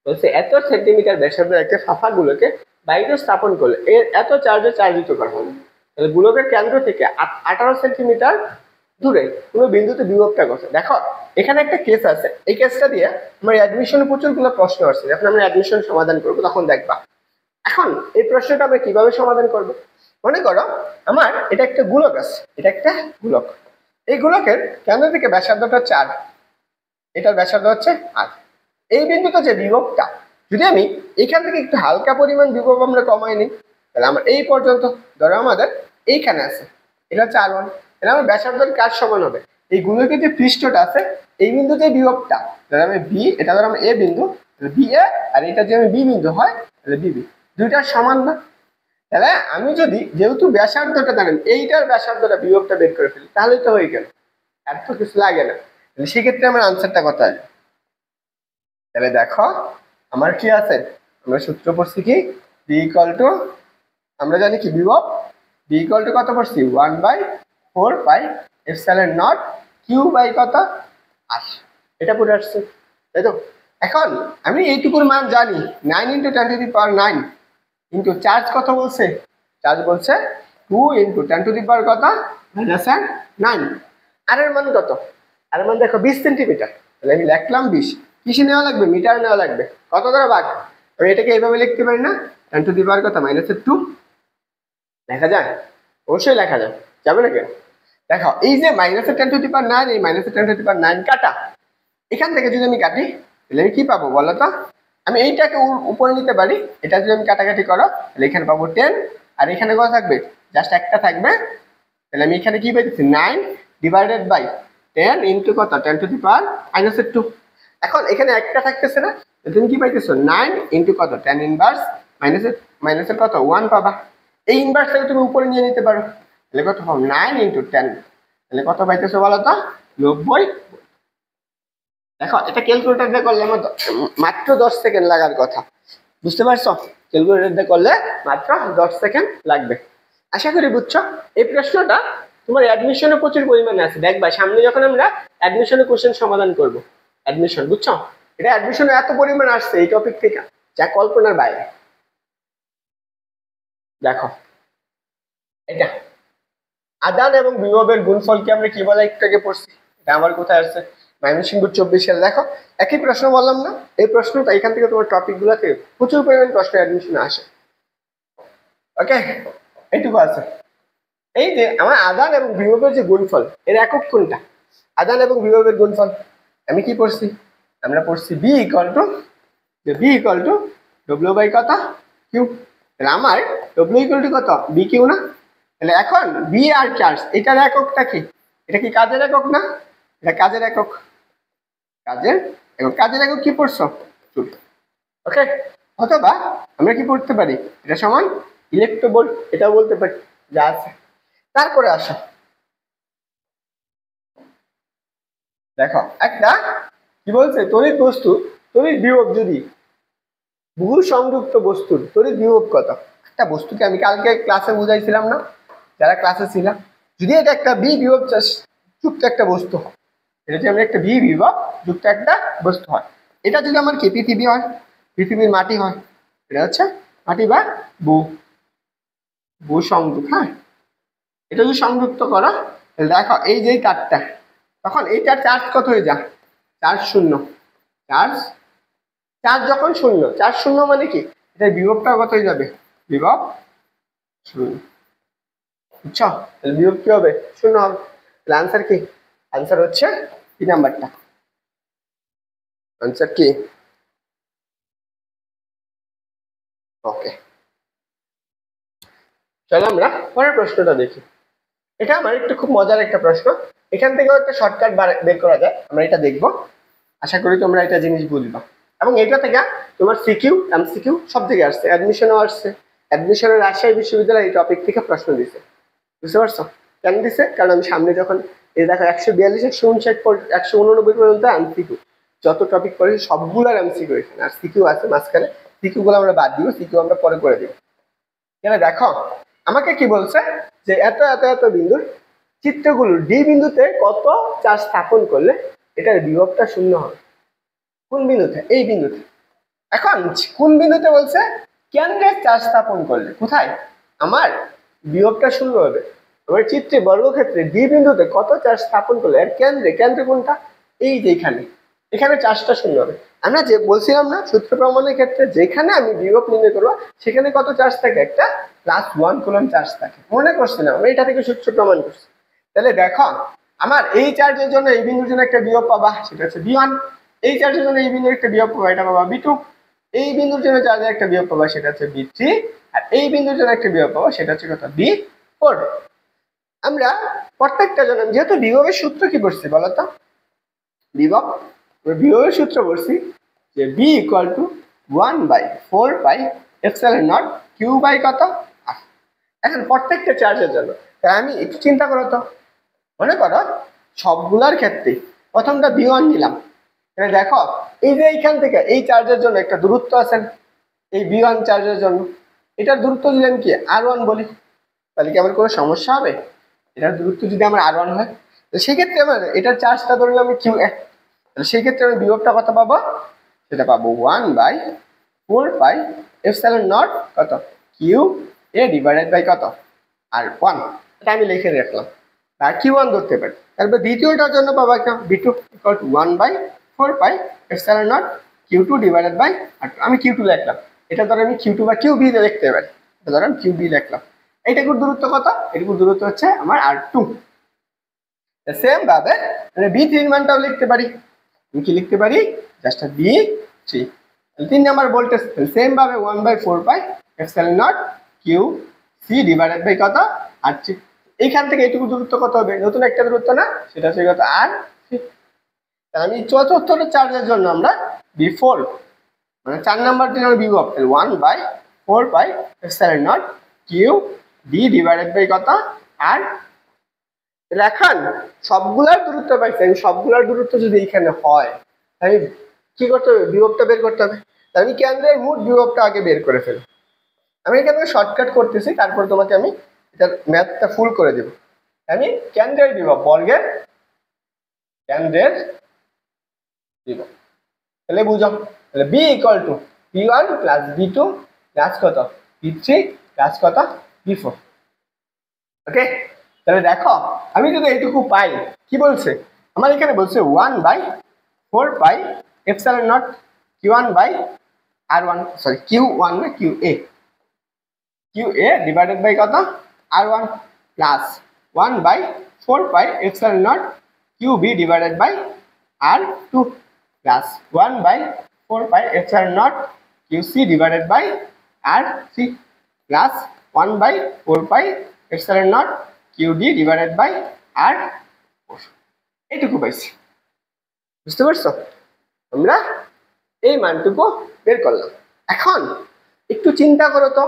বলছে এত সেন্টিমিটার ব্যাসার্ধের একটি ফাঁপাগুলোকে বাইরে স্থাপন করলে এর এত চার্জে চার্জিত করা হবে। তাহলে গোলকের কেন্দ্র থেকে 18 সেন্টিমিটার দূরে কোনো বিন্দুতে বিভবটা করছে। দেখো এখানে একটা কেস আছে, এই কেসটা দিয়ে আমার অ্যাডমিশনে প্রচুরগুলো প্রশ্ন আসছে। যখন আমরা অ্যাডমিশন সমাধান করবো তখন দেখবা। এখন এই প্রশ্নটা আমরা কিভাবে সমাধান করব, মনে করো আমার এটা একটা গোলক আছে, এটা একটা গোলক, এই গোলকের কেন্দ্র থেকে ব্যাসার্ধটা 4, এটার ব্যাসার্ধ হচ্ছে 8। এই বিন্দুতে যে বিভবটা, যদি আমি এখান থেকে একটু হালকা পরিমাণ বিভব আমরা কমাই নিই, তাহলে আমার এই পর্যন্ত, ধরো আমাদের এইখানে আছে, এটা 4 তাহলে আমার ব্যাসার্ধের কাজ সমান হবে। এই গোলকের যে পৃষ্ঠটা আছে, এই বিন্দু যে বিভবটা, ধরো আমি বি, এটা ধরো আমার এ বিন্দু, বি এ, আর এটা যে আমি বি বিন্দু হয়, তাহলে বিবি, দুইটার সমান না। তাহলে আমি যদি, যেহেতু ব্যাসার্ধটা জানেন, এইটার ব্যাসার্ধটা বিভবটা বের করে ফেলি, তাহলেই তো হয়ে গেল, আর তো কিছু লাগে না। তাহলে সেক্ষেত্রে আমার আনসারটা কত আসবে? তাহলে দেখো আমার কি আছে, আমরা সূত্র পড়ছি কি, বি ইকুয়াল টু, আমরা জানি কি বিভব, বি ইকুয়াল টু কত পড়ছি, 1/4 pi epsilon naught Q by কত 8, এটা পড়ে আসছে, তাই তো। এখন আমি এইটুকুর মান জানি, 9 × 10⁹ ইন্টু চার্জ কত বলছে, চার্জ বলছে 2 × 10⁻⁹ কত -9। আর এর মান কত, আর এর মান দেখো 20 সেন্টিমিটার। তাহলে আমি লিখলাম 20, কিসে নেওয়া লাগবে, মিটার নেওয়া লাগবে। কত দ্বারা ভাগ, আমি এটাকে এইভাবে লিখতে পারি না, 10⁻⁷ কত -2 লেখা যায়, অবশ্যই লেখা যায়, যাবে নাকি? দেখো এই যে -10⁹, এই -10⁹ কাটা, এখান থেকে যদি আমি কাটি তাহলে আমি কি পাবো বলো তো, আমি এইটাকে উপরে নিতে পারি, এটা যদি আমি কাটাকাটি করো তাহলে এখানে পাবো 10, আর এখানে কত থাকবে, জাস্ট একটা থাকবে। তাহলে আমি এখানে কি পাইতেছি, 9/10 ইন্টু কত, 10⁻⁻²। এখন এখানে একটা থাকতেছে না, তুমি কি পাইতেছো, 9 ইন্টু কত, 10⁻⁻ মাইনাসের কত 1 পাবা। এই ইনভার্সটাকে তুমি উপরে নিয়ে নিতে পারো, তাহলে কত পাবো, 9 × 10, তাহলে কত পাইতেছো বলো তো, 90। দেখো এটা ক্যালকুলেটর দিয়ে করলে আমার মাত্র 10 সেকেন্ড লাগার কথা, বুঝতে পারছো? ক্যালকুলেটর দিয়ে করলে মাত্র 10 সেকেন্ড লাগবে। আশা করি বুঝছো। এই প্রশ্নটা তোমার অ্যাডমিশনে প্রচুর পরিমাণে আছে, দেখবা সামনে যখন আমরা অ্যাডমিশনে কোশ্চেন সমাধান করব, অ্যাডমিশন, বুঝছো? এটা অ্যাডমিশনে এত পরিমাণ আসছে এই টপিক থেকে, যা কল্পনার বাইরে। দেখো এটা আদান এবং বিভবের গুণফলকে আমরা কি বলে একটু আগে পড়ছি, এটা আমার কোথায় আসছে, ময়মনসিংহ 24 সালে। দেখো একই প্রশ্ন বললাম না, এই প্রশ্নটা এখান থেকে তোমার টপিক গুলা থেকে প্রচুর পরিমাণ প্রশ্ন অ্যাডমিশনে আসে। ওকে, এইটুকু আছে। এই যে আমার আদান এবং বিভবের যে গুণফল, এর একক কোনটা, আদান এবং বিভবের গুণফল আমি কি পড়ছি, আমরা পড়ছি V equal to W by কত কিউ। তাহলে আমার ডব্লিউ ইকুয়াল টু কত, বি কিউ না। তাহলে এখন বি আর চার্জ, এটার এককটা কি, এটা কি কাজের একক না, এটা কাজের একক, কাজের একক কি পড়ছো, জুল। ওকে, অথবা আমরা কি পড়তে পারি, এটা সমান ইলেকট্রোভোল্ট, এটাও বলতে পারি, যা আছে। তারপরে আসো, দেখো একটা কি বলছে, তড়িৎ বস্তু তড়িৎ বিভব যদি বহু সংযুক্ত বস্তুর তড়িৎ বিভব কত। একটা বস্তুকে আমি কালকে ক্লাসে বুঝাইছিলাম না, যারা ক্লাসে ছিলাম, যদি এটা একটা বি বিভব যুক্ত একটা বস্তু হয়, এটা যদি আমরা একটা বি বিভব যুক্ত একটা বস্তু হয়, এটা যদি আমার কি পৃথিবী হয়, পৃথিবীর মাটি হয়, এটা হচ্ছে মাটি বা ভূ সংযুক্ত। হ্যাঁ, এটা যদি সংযুক্ত করো তাহলে দেখো এই যে তারটা, তখন এইটার চার্জ কত হয়ে যায়, চার্জ শূন্য, চার্জ যখন শূন্য, চার্জ শূন্য মানে কি, এটার বিভবটা কত হয়ে যাবে, বিভব শূন্য, বুঝছো? তাহলে বিভব কি হবে, শূন্য হবে। তাহলে আনসার কি, আনসার হচ্ছে কি নাম্বারটা, আনসার কি, ওকে। চলো আমরা পরের প্রশ্নটা দেখি। এটা আমার একটু খুব মজার একটা প্রশ্ন, এখান থেকেও একটা শর্টকাট বের করা যায়, আমরা এটা দেখবো। আশা করি তোমরা এটা জিনিস বুঝবা। এবং এটা থেকে তোমার সিকিউ এমসিকিউ সব থেকে আসছে, অ্যাডমিশনও আসছে, অ্যাডমিশনের রাজশাহী বিশ্ববিদ্যালয় এই টপিক থেকে প্রশ্ন দিছে, বুঝতে পারছো? কেন দিছে? কারণ আমি সামনে যখন এই দেখো 142 159 189 পর্যন্ত এমসিকিউ, যত টপিক পড়েছি সবগুলোর এমসিকিউ এখানে, আর সিকিউ আছে মাঝখানে, সিকিউ গুলো আমরা বাদ দিব, সিকিউ আমরা পরে করে দিব। এখানে দেখো আমাকে কি বলছে যে এত এত এত বিন্দুর চিত্রগুলো ডি বিন্দুতে কত চার্জ স্থাপন করলে এটার বিভবটা শূন্য হবে। কোন বিন্দুতে? এই বিন্দুতে। এখন কোন বিন্দুতে বলছে? কেন্দ্রে চার্জ স্থাপন করলে। কোথায়? আমার বিভবটা শূন্য হবে। আমার চিত্রে বর্গক্ষেত্রে ডি বিন্দুতে কত চার্জ স্থাপন করলে এর কেন্দ্রে, কেন্দ্রে কোনটা? এই যে এখানে, এখানে চার্জটা শূন্য হবে। আমরা যে বলছিলাম না সূত্র প্রমাণের ক্ষেত্রে যেখানে আমি বিভব নির্ণয় করবো সেখানে কত চার্জ থাকে? একটা +1 কুলম্ব চার্জ থাকে। মনে করছিলাম আমরা এটা থেকে সূত্র প্রমাণ করছি। তাহলে দেখো আমার এই চার্জের জন্য এই বিন্দুর জন্য একটা বিভব পাবা, সেটা হচ্ছে B1। এই চার্জের জন্য এই বিন্দুর একটা বিভব পাবা, এটা পাবা B2। এই বিন্দুর জন্য চার্জের একটা বিভব পাবা, সেটা হচ্ছে B3। আর এই বিন্দুর জন্য একটা বিভব পাবা, সেটা হচ্ছে কত? B4। আমরা প্রত্যেকটা জন্য যেহেতু বিভবের সূত্র কি পড়ছি বলতো? বিভবের সূত্র পড়ছি যে B = 1/4πε0 Q বাই কত? R। এখন প্রত্যেকটা চার্জের জন্য তাই আমি একটু চিন্তা করো তো, মনে করো সবগুলোর ক্ষেত্রে প্রথমটা B1 নিলাম। এখানে দেখো এই যে এইখান থেকে এই চার্জের জন্য একটা দূরত্ব আছে, এই B1 চার্জের জন্য এটার দূরত্ব যদি আমি কি R1 বলি, তাহলে কি আমার কোনো সমস্যা হবে? এটার দূরত্ব যদি আমার R1 হয়, তো সেক্ষেত্রে আমার এটার চার্জটা ধরলে আমি Q1, তাহলে সেই ক্ষেত্রে আমি বিভবটা কত পাবো? সেটা পাবো 1/4πε0 কত? QA ডিভাইডেড বাই কত? R1। এটা আমি লিখে রাখলাম, আর Q1 ধরতে পারি। তারপর দ্বিতীয়টার জন্য পাবো একটা B2 = 1/4πε0 Q2 divided by R2। আমি Q2 লিখলাম, এটা ধর আমি Q2 বা QB লিখতে পারি, ধর আমি QB লিখলাম। এইটাকুর দূরত্ব কত? এটুকুর দূরত্ব হচ্ছে আমার R2। সেম ভাবে মানে B3 এর মানটাও লিখতে পারি। আমি কি লিখতে পারি? Just B3। 3 number voltage same ভাবে 1/4πε0 QC ডিভাইডেড বাই কত? R3। এইখান থেকে এইটুকু দূরত্ব কত হবে? নতুন একটা দূরত্ব না, সেটা হচ্ছে কত? R3। তাহলে আমি চতুর্থ চার্জের জন্য আমরা B4 মানে 4 নাম্বার দিন আমরা বিভব 1/4πε0 QD ডিভাইডেড বাই কত? R। এখন সবগুলার দূরত্ব পাইছি, আমি সবগুলার দূরত্ব যদি এখানে হয় আমি কি করতে হবে? বিভবটা বের করতে হবে। তাহলে আমি কেন্দ্রের মোট বিভবটা আগে বের করে ফেলি। আমি এখানে শর্টকাট করতেছি, তারপর তোমাকে আমি এটার ম্যাথটা ফুল করে দেব। আমি কেন্দ্রের বিভব বর্গের কেন্দ্রের বিভব তাহলে বুঝো, তাহলে B = B1 + B2 প্লাস কত? B3 প্লাস কত? B4। ওকে, তাহলে দেখো আমি যদি এইটুকু পাই, কি বলছে আমার এখানে? বলছে 1/4πε0 Q1 by R1, sorry Q1 না QA ডিভাইডেড বাই কত? R1 plus 1/4πε0 QB divided by R2 plus 1/4πε0 QC divided by R3 plus 1/4πε0 QD divided by R4। এইটুকু পাইছি, বুঝতে পারছো? আমরা এই মানটুকু বের করলাম। এখন একটু চিন্তা করো তো,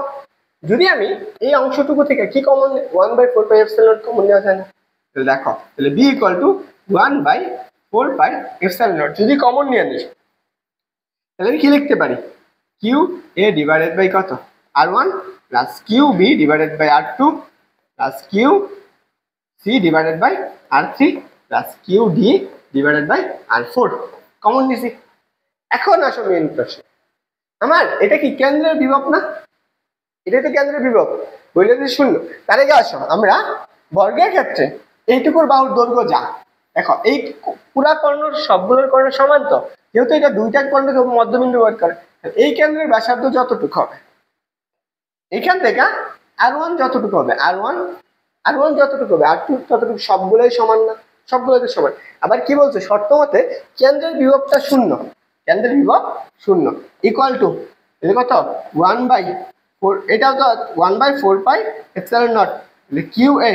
যদি আমি এই অংশটুকু থেকে কি কমন? 1/4πε0 কমন নেওয়া যায় না? তাহলে দেখো, তাহলে B = 1/4πε0 যদি কমন নিয়ে নিই, তাহলে আমি কি লিখতে পারি? QA ডিভাইডেড বাই কত? R1 plus QB divided by R2 plus QC divided by R3 plus QD divided by R4 common নিছি। এখন আসো মেইন প্রশ্ন, আমার এটা কি কেন্দ্রের বিভব না? এটা তো কেন্দ্রের বিভব, বইলে যদি শূন্য। তার আগে আসো আমরা বর্গের ক্ষেত্রে এইটুকুর বাহুর দৈর্ঘ্য যা, দেখো এই পুরা কর্ণ সবগুলোর কর্ণ সমান, তো যেহেতু এটা দুইটা কর্ণকে মধ্যবিন্দু বের করে, এই কেন্দ্রের ব্যাসার্ধ যতটুকু হবে এইখান থেকে R1 যতটুকু হবে, R1 যতটুকু হবে, R2 ততটুকু, সবগুলোই সমান না? সবগুলোই তো সমান। আবার কি বলছে? শর্ত মতে কেন্দ্রের বিভবটা শূন্য, কেন্দ্রের বিভব শূন্য ইকুয়াল টু কত? 1/4, এটাও তো 1/4πε0 QA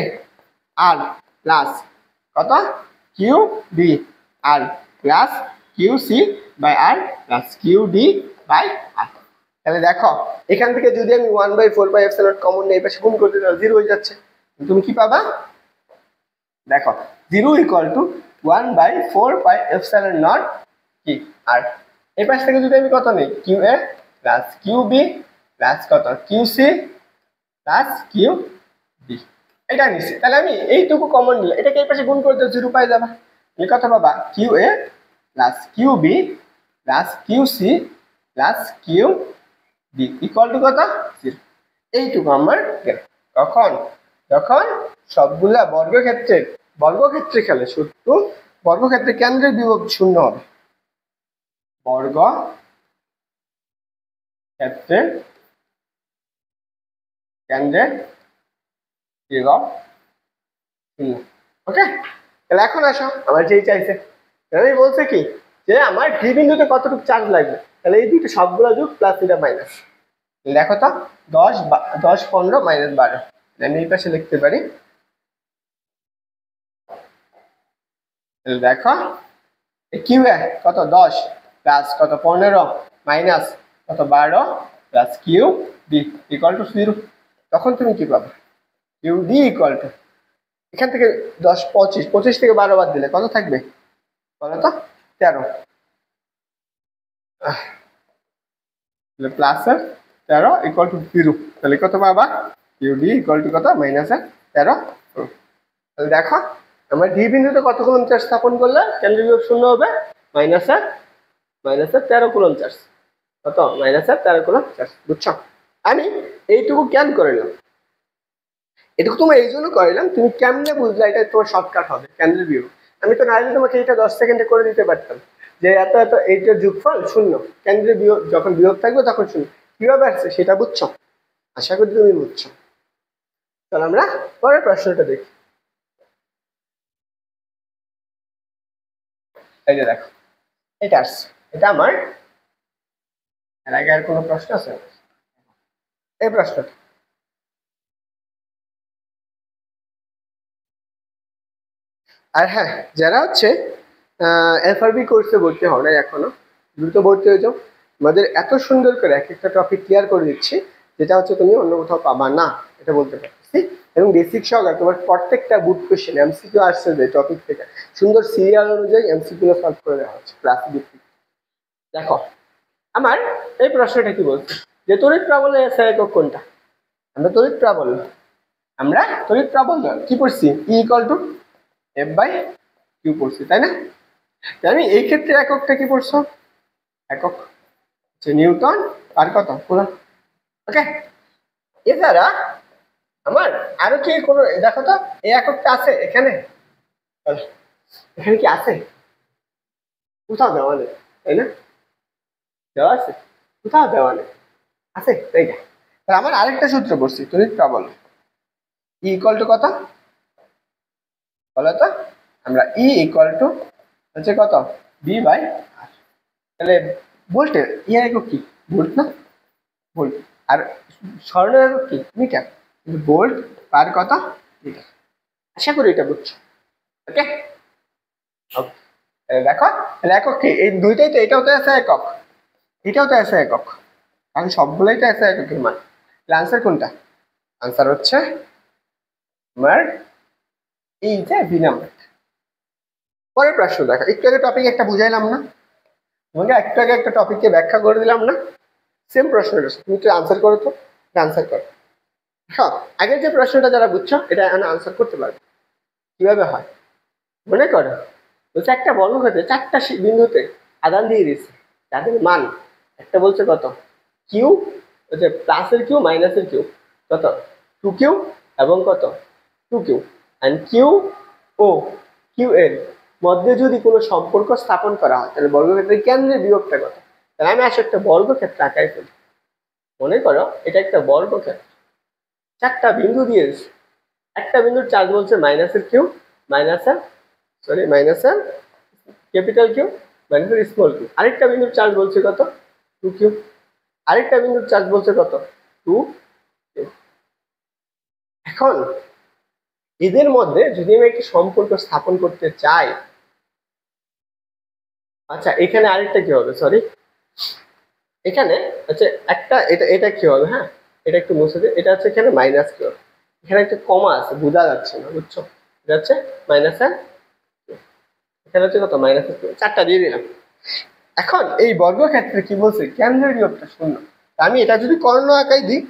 R প্লাস কত? QB R plus QC by R plus QD by R। তাহলে দেখো এখান থেকে যদি আমি 1/4 কমন নেই পাশে গুণ করতে যাও 0 হয়ে যাচ্ছে, তুমি কি পাবা? দেখো 0 ইকুয়াল টু 1/4 কি আর এই পাশ থেকে যদি আমি কত নেই কিউ এ প্লাস কিউ বি প্লাস কত Q C plus Q D, এটা নিচ্ছি। তাহলে আমি এইটুকু কমন নিলে এটাকে এই পাশে গুণ করতে 0 পাই যাবা, এই কথা বাবা Q A plus Q B plus Q C plus Q D equal to কত 0। এইটুকু আমার গেল। কখন? যখন সবগুলা বর্গক্ষেত্রে খেলে শুধু বর্গক্ষেত্রে কেন্দ্রের বিভব শূন্য হবে, বর্গ ক্ষেত্রে কেন্দ্রের বিভব শূন্য। ওকে, তাহলে এখন আসো আমার যেই চাইছে, আমি বলছে কি যে আমার ডি বিন্দুতে কতটুকু চার্জ লাগবে, তাহলে এই দুটো সবগুলো যোগ প্লাস এটা মাইনাস। দেখো তো 10 15 -12 আমি এই পাশে লিখতে পারি। দেখো কিউ এ কত 10 প্লাস কত 15 মাইনাস কত 12 plus Q D equal to 0। তখন তুমি কি পাবে? কিউ ডি ইকুয়াল টু এখান থেকে 10 25 থেকে 12 বাদ দিলে কত থাকবে বলো তো? 13 প্লাস 13 ইকুয়াল টু 0। তাহলে কত পাবা? কিউ ডি ইকুয়াল টু কত -13। তাহলে দেখো আমরা ডি বিন্দুতে কত কুলম্ব চার্জ স্থাপন করলে কেন্দ্রীয় বিভব শূন্য হবে? -13 কুলম্ব চার্জ। কত? -13 কুলম্ব চার্জ। বুঝছো? আমি এইটুকু কেন করলাম, এটুকু তুমি এই জন্য করলাম তুমি কেমনে বুঝলে এটা তোমার শর্টকাট হবে কেন্দ্রীয় বিভব। আমি তো নাইলে তোমাকে এটা 10 সেকেন্ডে করে দিতে পারতাম যে এত এত এইটার যোগফল শূন্য, কেন্দ্রীয় বিভব যখন বিভব থাকবে তখন শূন্য। কিভাবে আসছে সেটা বুঝছো? আশা করি তুমি বুঝছো। তাহলে আমরা পরের প্রশ্নটা দেখি। এই যে দেখো এটা আসছে, এটা আমার এর আগে আর কোনো প্রশ্ন আছে? এই প্রশ্নটা আর হ্যাঁ, যারা হচ্ছে এফআরবি কোর্সে ভর্তি হও না এখনো, দ্রুত ভর্তি হয়ে যাও। আমাদের এত সুন্দর করে এক একটা টপিক ক্লিয়ার করে দিচ্ছি যেটা হচ্ছে তুমি অন্য কোথাও পাবা না, এটা বলতে পারছি। এবং বেসিক সহকারে তোমার প্রত্যেকটা বুট কোশ্চেন এমসিকিউ আসছে যে টপিক থেকে সুন্দর সিরিয়াল অনুযায়ী এমসিকিউ সলভ করে দেওয়া হচ্ছে ক্লাস ভিত্তিক। দেখো আমার এই প্রশ্নটা কি বলছে যে তড়িৎ প্রাবল্য এসআই একক কোনটা? আমরা তড়িৎ প্রাবল্য কি পড়ছি? E equal to F by Q পড়ছি, তাই না? আমি এই ক্ষেত্রে এককটা কি পড়ছো? একক হচ্ছে নিউটন আর কত কুলম্ব। ওকে, এছাড়া আমার আরো কি কোনো দেখো তো এই এককটা আছে এখানে? এখানে কি আছে? কোথাও দেওয়া নেই, তাই না? দেওয়া আছে? কোথাও দেওয়া নেই, আছে তাই না? তাহলে আমার আরেকটা সূত্র পড়ছি তড়িৎ প্রাবল্য ই ইকুয়াল টু কত বলো তো? আমরা ই ইকুয়াল টু হচ্ছে কত বি বাই আর। তাহলে ভোল্টের ই একক কি? ভোল্ট না? ভোল্ট। আর স্বর্ণের একক কি? মিটার। ভোল্ট পার কত মিটার। আশা করি এটা বুঝছো। ওকে, দেখো তাহলে একক কি? এই দুইটাই তো, এটাও তো আছে একক, এটাও তো আছে একক, কারণ সবগুলোই তো আছে এককের মান। আনসার কোনটা? আনসার হচ্ছে আমার এই যে বি নাম্বার। পরের প্রশ্ন দেখো, একটু আগে টপিক একটা বুঝাইলাম না তোমাকে? একটু আগে একটা টপিককে ব্যাখ্যা করে দিলাম না? সেম প্রশ্নটা তুমি তো আনসার করো, তো আনসার করো। হ্যাঁ, আগের যে প্রশ্নটা যারা বুঝছো এটা এখন আনসার করতে পারবে। কিভাবে হয় মনে করো, বলছে একটা বর্গক্ষেত্রে 4টা বিন্দুতে আদান দিয়ে দিচ্ছে, তাদের মান একটা বলছে কত কিউ, হচ্ছে প্লাসের কিউ মাইনাসের কিউ কত 2q এবং কত 2q, and Q O Q এর মধ্যে যদি কোনো সম্পর্ক স্থাপন করা হয় তাহলে বর্গক্ষেত্রের কেন্দ্রের বিভবটা কত। তাহলে আমি আসলে একটা বর্গক্ষেত্র আঁকাই ফেলি। মনে করো এটা একটা বর্গক্ষেত্র, 4টা বিন্দু দিয়ে দিচ্ছে। একটা বিন্দুর চার্জ বলছে মাইনাসের কিউ মাইনাসের ক্যাপিটাল কিউ মাইনাসের স্মল কিউ। আরেকটা বিন্দুর চার্জ বলছে কত 2q, আরেকটা বিন্দুর চার্জ বলছে কত 2q। এখন এদের মধ্যে যদি আমি একটি সম্পর্ক স্থাপন করতে চাই, আচ্ছা এখানে আরেকটা কি হবে, সরি এখানে হচ্ছে একটা, এটা এটা কি হবে, হ্যাঁ এটা একটু মুছে দিই, এটা হচ্ছে এখানে মাইনাস কি হবে, এখানে একটা কমা আছে বোঝা যাচ্ছে না, বুঝছো, এটা হচ্ছে মাইনাসের, এখানে হচ্ছে কত মাইনাসের, চারটা দিয়ে দিলাম। এখন এই বর্গক্ষেত্রে কি বলছে, কেন্দ্রের বিভবটা শূন্য। আমি এটা যদি কর্ণ আঁকাই দিই,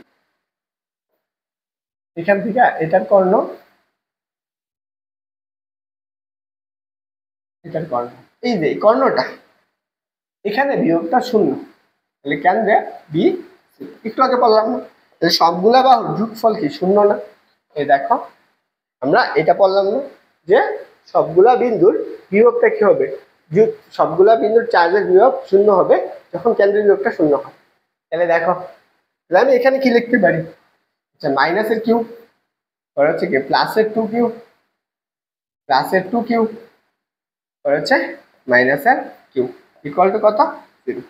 এখান থেকে এটার কর্ণ, এটার কর্ণ, এই যে কর্ণটা, এখানে বিভবটা শূন্য, তাহলে কেন্দ্রে বি, একটু আগে বললাম না, তাহলে সবগুলা বাহুর যোগফল কি শূন্য না। এই দেখো আমরা এটা বললাম না যে সবগুলা বিন্দুর বিভবটা কি হবে, সবগুলা বিন্দুর চার্জের বিভব শূন্য হবে যখন কেন্দ্রের বিভবটা শূন্য হয়। তাহলে দেখো, তাহলে আমি এখানে কি লিখতে পারি, আচ্ছা মাইনাসের কিউব, পরে হচ্ছে কি প্লাসের 2 কিউব, প্লাসের 2 কিউব, পরে হচ্ছে মাইনাসের কিউব, ইকুয়াল টু কত 0।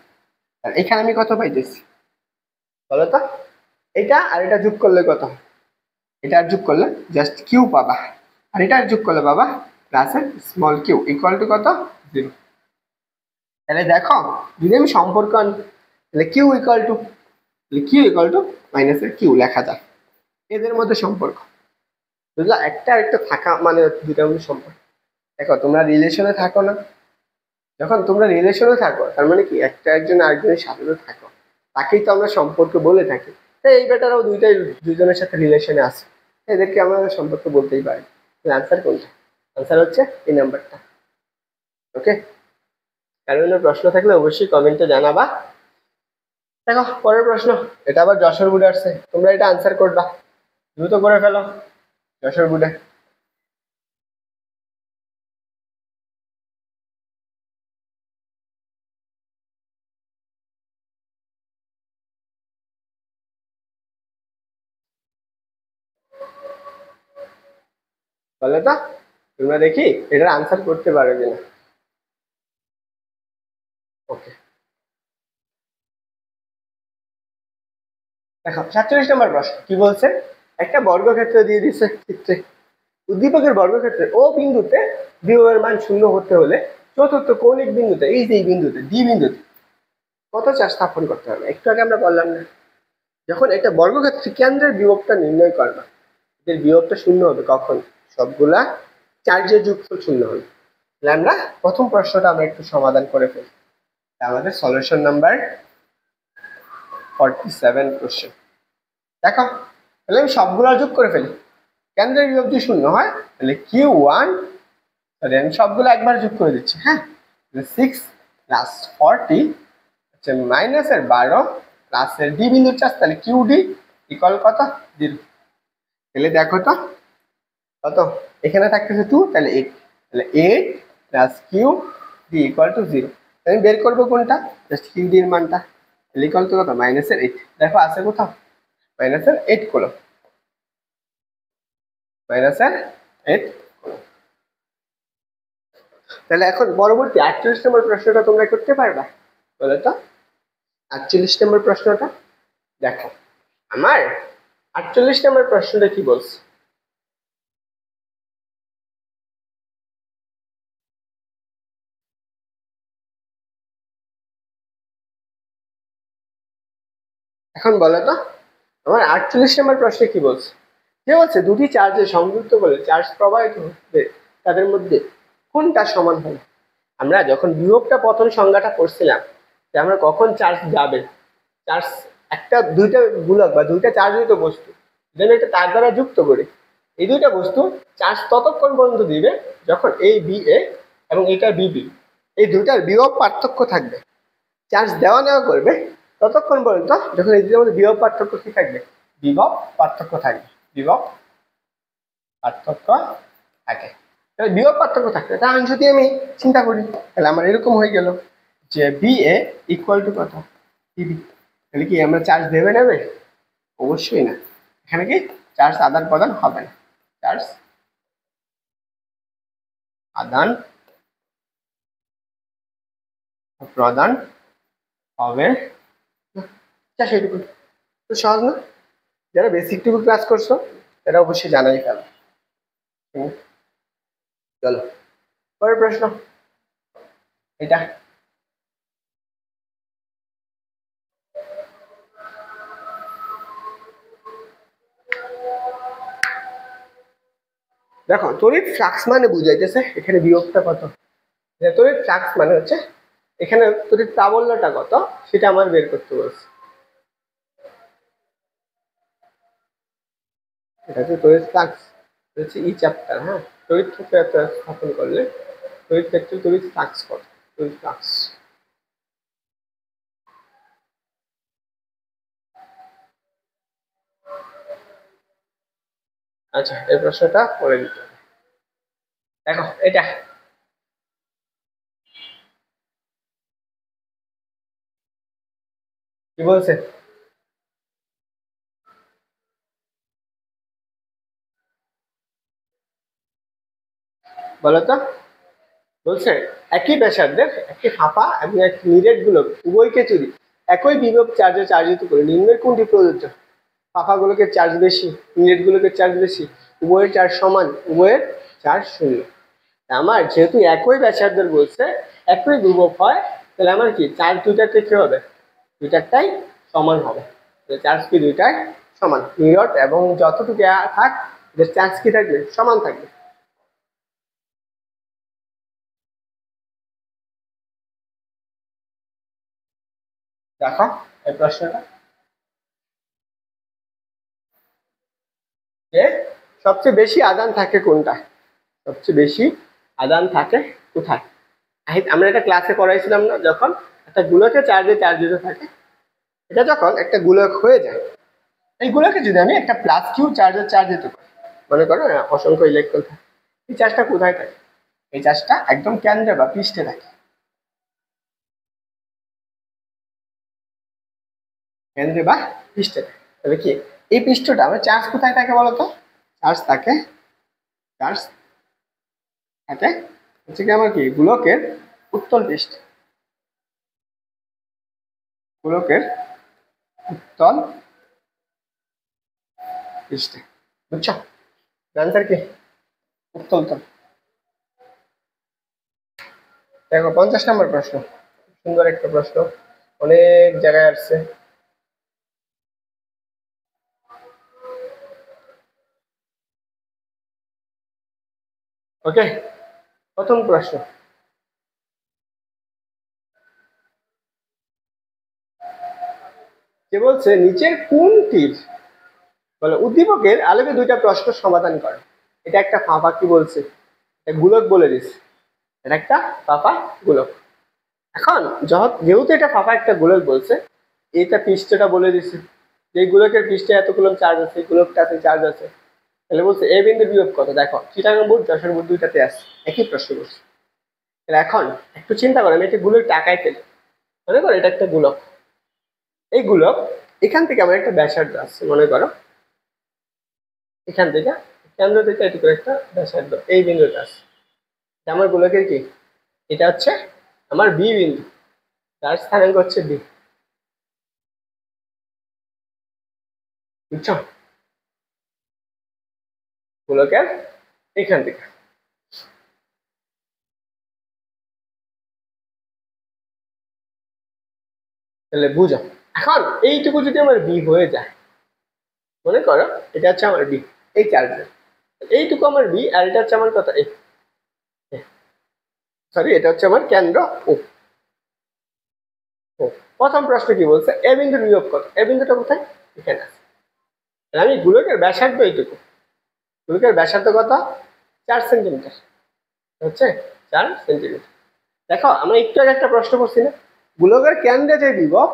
আর এখানে আমি কত পাইতেছি বলো তো, এটা আর এটা যোগ করলে কত হয়, এটা যোগ করলে জাস্ট কিউ পাবা, আর এটা যোগ করলে পাবা প্লাসের স্মল কিউ, ইকুয়াল টু কত 0। তাহলে দেখো যদি আমি সম্পর্ক আনি, তাহলে কিউ ইকুয়াল টু, মাইনাসের কিউ লেখা যায়, এদের মধ্যে সম্পর্ক বুঝলা, একটা আরেকটা থাকা মানে দুটার মধ্যে সম্পর্ক। দেখো তোমরা রিলেশনে থাকো না, যখন তোমরা রিলেশনে থাকো তার মানে কি একটা একজন আরেকজনের সাথে থাকো, তাকেই তো আমরা সম্পর্ক বলে থাকি। তাই এই বেটারাও দুইজনের সাথে রিলেশনে আছে, এদেরকে আমরা সম্পর্ক বলতেই পারি। আনসার কোনটা, আনসার হচ্ছে এই নাম্বারটা। ওকে, কারণ প্রশ্ন থাকলে অবশ্যই কমেন্টে জানাবা। দেখো পরের প্রশ্ন, এটা আবার যশোর বোর্ডে আসছে, তোমরা এটা আনসার করবা, দ্রুত করে ফেলো যশোর বোর্ডে। বলে তো, তোমরা দেখি এটার আনসার করতে পারো কিনা। ওকে, দেখো 47 নম্বর প্রশ্ন কি বলছে, একটা বর্গক্ষেত্র দিয়ে দিচ্ছে চিত্রে, উদ্দীপকের বর্গক্ষেত্রে ও বিন্দুতে বিভবের মান শূন্য হতে হলে চতুর্থ কৌণিক বিন্দুতে, এই যে এই বিন্দুতে ডি বিন্দুতে কত চার স্থাপন করতে হবে। একটু আগে আমরা বললাম না, যখন একটা বর্গক্ষেত্রে কেন্দ্রের বিভবটা নির্ণয় করবা, এদের বিভবটা শূন্য হবে কখন, সবগুলা চার্জের যোগফল শূন্য হবে। তাহলে আমরা প্রথম প্রশ্নটা আমরা একটু সমাধান করে ফেলি, আমাদের সলিউশন নাম্বার 47 কোশ্চেন। দেখো তাহলে আমি সবগুলো যোগ করে ফেলি, কেন্দ্রের বিভব যদি শূন্য হয় তাহলে Q1, সরি আমি সবগুলো একবার যোগ করে দিচ্ছি, হ্যাঁ 6 প্লাস 40 হচ্ছে মাইনাসের 12 প্লাসের ডি বিন্দুর চার্জ, তাহলে QD ইকুয়াল কত 0। তাহলে দেখো তো কত, এখানে থাকতেছে 2, তাহলে 8, তাহলে 8 প্লাস QD ইকুয়াল টু 0। আমি বের করবো কোনটা, জাস্ট QD এর মানটা, তাহলে ইকুয়াল টু কত মাইনাসের 8। দেখো আছে কোথাও মাইনাসের 8 করো, মাইনাসের 8। তাহলে এখন পরবর্তী 48 নম্বর প্রশ্নটা তোমরা করতে পারবা, বলো তো 48 নম্বর প্রশ্নটা। দেখো আমার 48 নম্বর প্রশ্নটা কি বলছে, এখন বলো তো আমার 48 নম্বর প্রশ্নে কি বলছে, যে বলছে দুটি চার্জে সংযুক্ত করলে চার্জ প্রবাহিত হবে তাদের মধ্যে কোনটা সমান হবে। আমরা যখন বিভবটা প্রথম সংজ্ঞাটা করছিলাম যে আমরা কখন চার্জ যাবে, চার্জ একটা দুইটা গোলক বা দুইটা চার্জিত বস্তু যেন একটা তার দ্বারা যুক্ত করে, এই দুইটা বস্তু চার্জ ততক্ষণ পর্যন্ত দিবে যখন এই বি এ এবং এটা বিবি এই দুইটার বিভব পার্থক্য থাকবে, চার্জ দেওয়া নেওয়া করবে ততক্ষণ পর্যন্ত যখন এই দুটোর মধ্যে বিভব পার্থক্য কি থাকবে, বিভব পার্থক্য থাকবে, বিভব পার্থক্য থাকে। তাহলে বিভব পার্থক্য থাকবে, তাহলে যদি আমি চিন্তা করি তাহলে আমার এরকম হয়ে গেল যে বি এ ইকুয়াল টু কত বিবি, তাহলে কি আমরা চার্জ দেবে নেবে, অবশ্যই না, এখানে কি চার্জ আদান প্রদান হবে না, চার্জ আদান প্রদান হবে না, সেইটুকু তো সহজ না, যারা বেসিক টুকু ক্লাস করছো তারা অবশ্যই জানাই ফেলো। চলো পরের প্রশ্ন, এটা দেখো তড়িৎ ফ্লাক্স মানে বুঝাইতেছে এখানে বিভবটা কত, তড়িৎ ফ্লাক্স মানে হচ্ছে এখানে তড়িৎ প্রাবল্যটা কত সেটা আমার বের করতে বলছে। এটা হচ্ছে তড়িৎ ফ্লাক্স, হচ্ছে ই চ্যাপ্টার। হ্যাঁ, তড়িৎ ক্ষেত্রে একটা স্থাপন করলে তড়িৎ ক্ষেত্রে তড়িৎ ফ্লাক্স কত, তড়িৎ ফ্লাক্স। আচ্ছা এই প্রশ্নটা করে দিতে হবে। দেখো এটা কি বলছে, বলো তো। বলছে একই ব্যাসার্ধের একটি ফাঁপা এবং এক নিরেট গোলক উভয়কে যদি একই বিভব চার্জে চার্জিত করে নিম্নের কোনটি প্রযোজ্য? ফাঁপা গোলকের চার্জ বেশি, নিরেট গোলকের চার্জ বেশি, উভয়ের চার্জ সমান, উভয়ের চার্জ শূন্য। আমার যেহেতু একই ব্যাসার্ধের বলছে একই বিভব হয়, তাহলে আমার কি চার্জ দুইটাতে কি হবে, দুইটারটাই সমান হবে। চার্জ কি দুইটাই সমান, নিরট এবং যতটুকু থাক এদের চার্জ কি থাকবে, সমান থাকবে। দেখো এই প্রশ্নটা, যে সবচেয়ে বেশি আদান থাকে কোনটা, সবচেয়ে বেশি আদান থাকে কোথায়? আমরা এটা ক্লাসে করাইছিলাম না, যখন একটা গোলকে চার্জে চার্জ দিতে থাকে, এটা যখন একটা গোলক হয়ে যায়, এই গোলকে যদি আমি একটা প্লাস কিউ চার্জের চার্জ দিতে পারি, মনে করো অসংখ্য ইলেকট্রন থাকে, এই চার্জটা কোথায় থাকে? এই চার্জটা একদম কেন্দ্রে বা পৃষ্ঠে থাকে, কেন্দ্রে বা পৃষ্ঠে থাকে। তাহলে কি এই পৃষ্ঠটা আমার চার্জ কোথায় থাকে বলতো? চার্জ থাকে, চার্জ থাকে হচ্ছে কি আমার কি গোলকের উত্তল পৃষ্ঠে, গোলকের উত্তল পৃষ্ঠে। বুঝছো আনসার কি? উত্তল তল। দেখো 50 নম্বর প্রশ্ন, সুন্দর একটা প্রশ্ন, অনেক জায়গায় আসছে। ওকে, প্রথম প্রশ্ন, যে বলছে নিচের কোনটির বলে উদ্দীপকের আলোকে দুইটা প্রশ্ন সমাধান করে? এটা একটা ফাঁপা কি বলছে, গোলক বলে দিচ্ছে, এটা একটা ফাঁপা গোলক। এখন যেহেতু এটা ফাঁপা একটা গোলক বলছে, এটা পৃষ্ঠটা বলে দিচ্ছে, যে গোলকের পৃষ্ঠে এত কুলম্ব চার্জ আছে, গোলকটাতে চার্জ আছে, তাহলে বলছে এ বিন্দুর বিভব কত। দেখো চিটাগাং বোর্ড, যশোর বোর্ড দুইটাতে আছে, একই প্রশ্ন বলছে। তাহলে এখন একটু চিন্তা করে, আমি একটা গোলক টাকায় ফেলি, মনে করো এটা একটা গোলক, এই গোলক এখান থেকে আমার একটা ব্যাসার্ধ আছে, মনে করো এখান থেকে কেন্দ্র থেকে এটি করে একটা ব্যাসার্ধ এই বিন্দুটা আছে, আমার গোলকের কি, এটা হচ্ছে আমার বি বিন্দু, তার স্থানাঙ্ক হচ্ছে বি। বুঝছো, গোলকের এখান থেকে, তাহলে বুঝো। এখন এইটুকু যদি আমার বি হয়ে যায়, মনে করো এটা হচ্ছে আমার বি, এই চার্জের এইটুকু আমার বি, আর এটা হচ্ছে আমার কত, সরি এটা হচ্ছে আমার কেন্দ্র ও। প্রথম প্রশ্ন কি বলছে, এ বিন্দুর বিভব কত, এ বিন্দুটা কোথায়, এখানে আছে। আমি গোলকের ব্যাসার্ধ এইটুকু, গোলকের ব্যাসার্ধ কত, 4 সেন্টিমিটার, হচ্ছে 4 সেন্টিমিটার। দেখো আমরা একটু আগে একটা প্রশ্ন করছি না, গোলকের কেন্দ্রে যে বিভব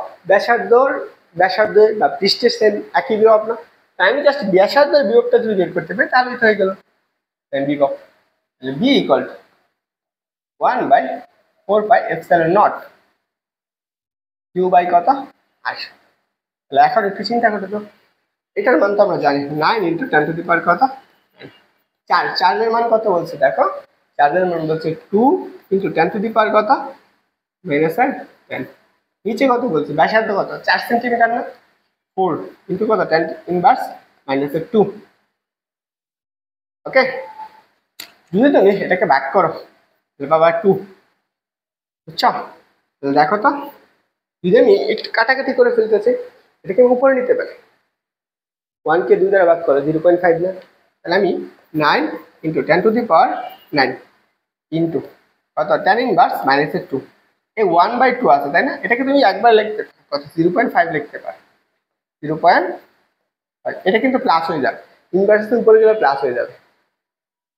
ব্যাসার্ধের বা পৃষ্ঠের সেম একই বিভব না, তাই আমি জাস্ট ব্যাসার্ধের বিভবটা যদি বের করতে পারি তাহলেই তো হয়ে গেল বিভব। B equal to 1/4πε0 Q by কত, 8। তাহলে এখন একটু চিন্তা করতে তো, এটার মান তো আমরা জানি 9 × 10⁻⁴ কত, চার্জের মান কত বলছে, দেখো চার্জের মান বলছে 2 × 10⁻⁴ কত, -10। নিচে কত বলছে, ব্যাসার্ধ কত, 4 সেন্টিমিটার না, 4 কিন্তু কত, 10⁻⁻2। ওকে, যদি তুমি এটাকে ভাগ করো তাহলে পাবা 2। বুঝছো, তাহলে দেখো তো, যদি আমি একটু কাটাকাটি করে ফেলতেছি, এটাকে আমি উপরে নিতে পারি, 1 কে 2 দ্বারা ভাগ করো 0.5 না, তাহলে আমি 9 ইন্টু 10⁻9 ইন্টু কত tan ইনভার্স -2 এই 1/2 আছে তাই না, এটাকে তুমি একবার লিখতে কত 0.5 লিখতে পারো 0.5, এটা কিন্তু প্লাস হয়ে যাবে, ইনভার্সের উপরে গেলে প্লাস হয়ে যাবে।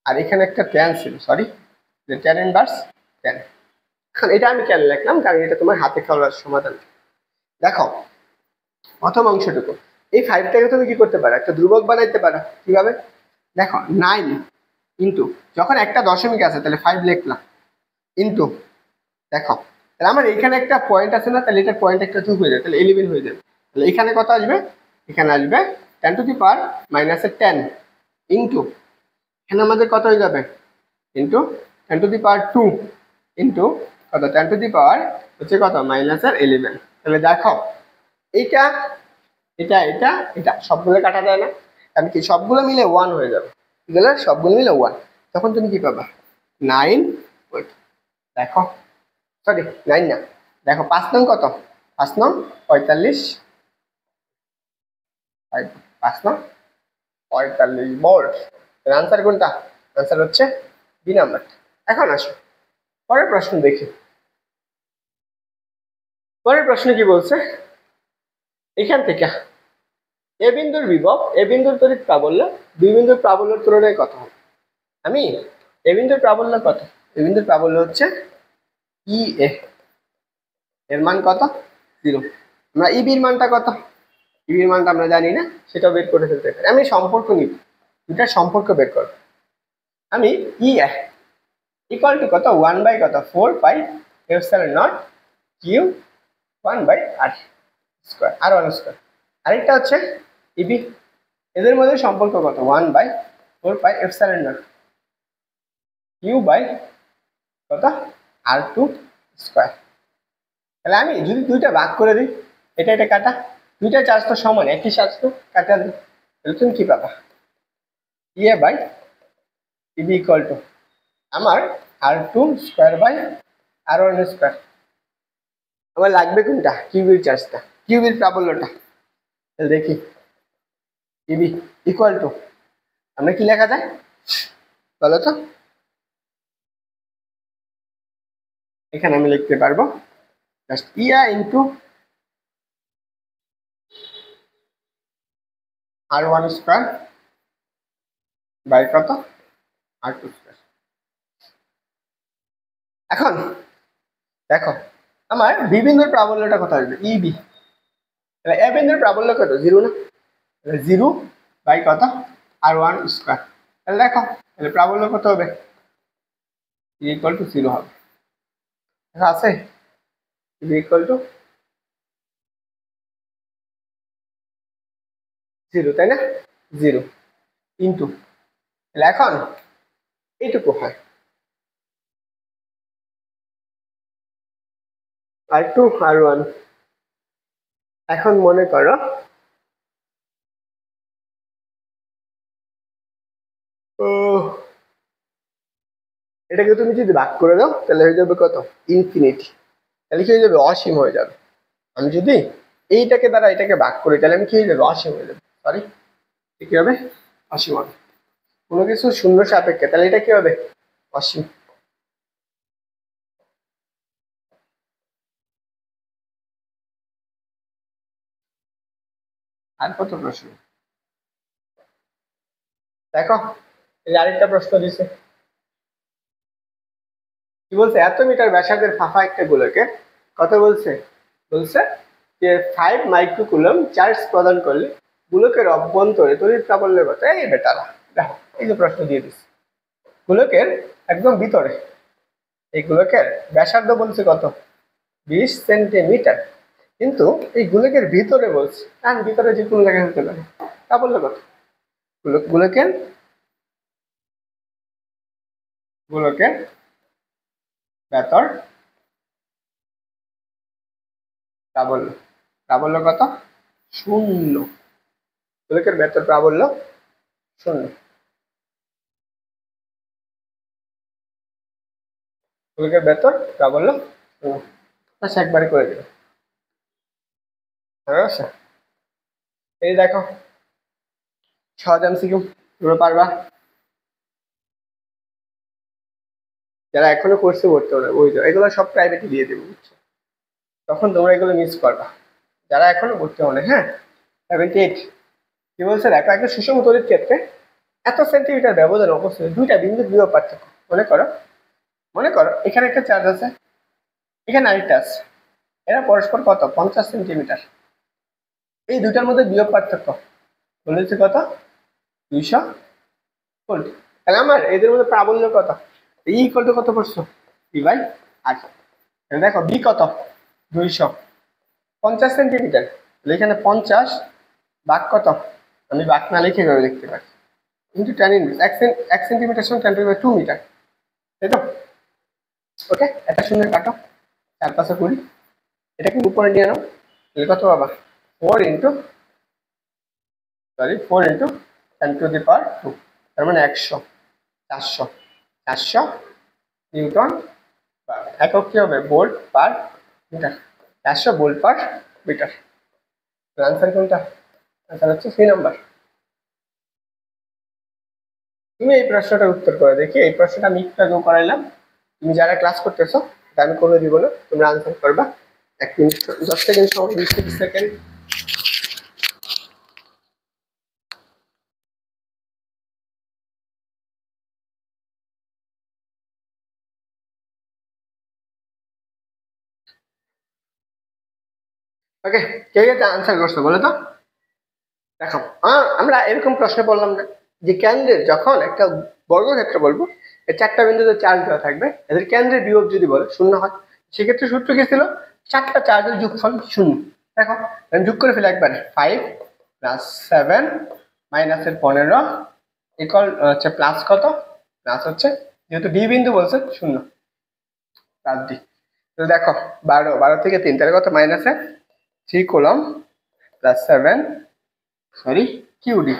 আর এখানে একটা tan ছিল, সরি, যে tan ইনভার্স tan। এখন এটা আমি কেন লিখলাম, কারণ এটা তোমার হাতে খাওয়ার সমাধান। দেখো প্রথম অংশটুকু, এই 5টাকে তুমি কি করতে পারো, একটা ধ্রুবক বানাইতে পারো। কিভাবে দেখো, 9 ইন্টু, যখন একটা দশমিক আছে তাহলে 5 লিখলাম, ইন্টু দেখো তাহলে আমার এখানে একটা পয়েন্ট আছে না, তাহলে এটার পয়েন্ট একটা যোগ হয়ে যাবে, তাহলে 11 হয়ে যাবে। তাহলে এখানে কত আসবে, এখানে আসবে 10⁻10 ইন্টু এখানে আমাদের কত হয়ে যাবে, ইন্টু 10⁻2 ইন্টু কত 10⁻ হচ্ছে কত -11। তাহলে দেখো এইটা এটা এটা এটা সবগুলো কাটা যায় না, কারণ কি সবগুলো মিলে 1 হয়ে যাবে, গেলে সবগুলো মিলে 1, তখন তুমি কি পাবা 9, দেখো সরি 9 না, দেখো 5 নং কত, 5 নং 45, 5 নং 45 ভোল্ট। এর আনসার কোনটা, আনসার হচ্ছে বি নাম্বার। এখন আসো পরের প্রশ্ন দেখি, পরের প্রশ্ন কি বলছে, এখান থেকে এ বিন্দুর বিভব এ বিন্দুর তড়িৎ প্রাবল্য বি বিন্দুর প্রাবল্যের তুলনায় কত হবে। আমি এ বিন্দুর প্রাবল্য কত, এ বিন্দুর প্রাবল্য হচ্ছে ই এ, এর মান কত 0। আমরা ইবির মানটা কত, ইবির মানটা আমরা জানি না, সেটাও বের করে ফেলতে পারি। আমি সম্পর্ক নিব, দুটার সম্পর্ক বের করব। আমি ই এ ইকুয়াল টু কত 1 কত 4πε0 কিউ 1/r স্কয়ার আর 1 স্কয়ার। আরেকটা হচ্ছে ইবি, এদের মধ্যে সম্পর্ক কত 1/4πε0 কিউ কত r2 স্কয়ার। তাহলে আমি যদি দুইটা ভাগ করে দিই, এটা এটা কাটা, দুইটা চার্জ তো সমান, একই চার্জ তো কাটা দিই, তাহলে তুমি কি পাবা, ইবি ইকুয়াল টু আমার r2 স্কয়ার r1 স্কয়ার। আমার লাগবে কোনটা, কিউবির চার্জটা, কিউবির প্রাবল্যটা। তাহলে দেখি ইবি ইকুয়াল টু, আমরা কি লেখা যায় বলো তো, এখানে আমি লিখতে পারবো just yeah into r1 square by কত r2 স্কয়ার। এখন দেখো আমার বি বিন্দুর প্রাবল্যটা কত আসবে, ইবি, তাহলে এ বিন্দুর প্রাবল্য কত 0 না, 0 বাই কত r1 স্কয়ার। তাহলে দেখো তাহলে প্রাবল্য কত হবে, ইকুয়াল টু 0 হবে, আছে ইকুয়াল টু 0 তাই না, 0 ইন্টু, তাহলে এখন এইটুকু হয় r2 r1। এখন মনে করো এটাকে তুমি যদি ভাগ করে দাও তাহলে হয়ে যাবে কত ইনফিনিটি, তাহলে কি হয়ে যাবে অসীম হয়ে যাবে। আমি যদি এইটাকে দ্বারা এটাকে ভাগ করি তাহলে আমি কি হয়ে যাবে, অসীম হয়ে যাবে, সরি কি হবে অসীম হবে, কোনো কিছু শূন্য সাপেক্ষে, তাহলে এটা কি হবে অসীম। আর কত প্রশ্ন দেখো, এই আরেকটা প্রশ্ন দিছে, কি বলছে, এত মিটার ব্যাসার্ধের ফাঁপা একটা গোলকের কত বলছে, বলছে যে 5 মাইক্রোকুলম চার্জ প্রদান করলে গোলকের অভ্যন্তরে তড়িৎ প্রাবল্য কত। এই বেটারা দেখো এই যে প্রশ্ন দিয়ে দিচ্ছে, গোলকের একদম ভিতরে, এই গোলকের ব্যাসার্ধ বলছে কত 20 সেন্টিমিটার, কিন্তু এই গোলকের ভিতরে বলছে, কারণ ভিতরে যে কোনো জায়গায় হতে পারে, প্রাবল্য কত, গোলকের গোলকের ভেতর প্রাবল্য, প্রাবল্য কত 0, গোলকের ভেতর প্রাবল্য 0, গোলকের ভেতর প্রাবল্য 0, আচ্ছা একবারে করে দিল। আচ্ছা এই দেখো সহজ এমসিকিউ, তোমরা পারবা। যারা এখনো কোর্সে ভর্তি হবে ওই এগুলো সব প্রাইভেটে দিয়ে দেবো, বুঝছো? তখন তোমরা এগুলো মিস করবা যারা এখনো ভর্তি হবে। হ্যাঁ, 78 কি বলছে দেখো, একটা সুষম তড়িৎ ক্ষেত্রে এত সেন্টিমিটার ব্যবধান অবশ্যই দুইটা বিন্দুর বিভব পার্থক্য। মনে করো এখানে একটা চার্জ আছে, এখানে আরেকটা আছে, এরা পরস্পর কত 50 সেন্টিমিটার। এই দুটার মধ্যে বিভব পার্থক্য বলেছে কত 200 ভোল্ট। তাহলে আমার এদের মধ্যে প্রাবল্য কত, ই ইকুয়াল টু কত পড়ছো পি বাই আর। দেখো বি কত 250 সেন্টিমিটার, তাহলে এখানে 50 ভাগ কত, আমি ভাগ না লিখে এভাবে লিখতে পারি ইন্টু 10 ইনভার্স 1 সেন্টিমিটার সমান 10 টু দি পাওয়ার 2 মিটার, তাই তো? ওকে, এটা শূন্য কাটো, 4 5 20, এটাকে উপরে নিয়ে নাও, তাহলে কত বাবা 4 ইন্টু 10 টু দি পাওয়ার 2, তার মানে 100 400 নিউটন, একক কি হবে volt per metre, 400 volt per metre. Answer কোনটা? আনসার হচ্ছে সি নাম্বার। তুমি এই প্রশ্নটার উত্তর করে দেখি, এই প্রশ্নটা আমি একটু আগেও করাইলাম, তুমি যারা ক্লাস করতেছো এটা আমি করে দিব না, তোমরা আনসার করবা 1 মিনিট 10 সেকেন্ড সময়, 20 সেকেন্ড। ওকে, কে কে আনসার করছো বলো তো? দেখো আমরা এরকম প্রশ্ন বললাম না যে কেন্দ্রের যখন একটা বর্গক্ষেত্র বলবো, এই 4টা বিন্দুতে চার্জ দেওয়া থাকবে, এদের কেন্দ্রের বিভব যদি বলে 0 হয়, সেক্ষেত্রে সূত্র কি ছিল 4টা চার্জের যোগফল 0। দেখো আমি যোগ করে ফেলি একবারে, 5 প্লাস 7 মাইনাসের 15 ইকুয়াল হচ্ছে প্লাস কত, প্লাস হচ্ছে যেহেতু ডি বিন্দু বলছে 0 প্লাস ডি। তো দেখো 12 থেকে 3 তাহলে কত মাইনাসে 3 coulomb plus 7 sorry QD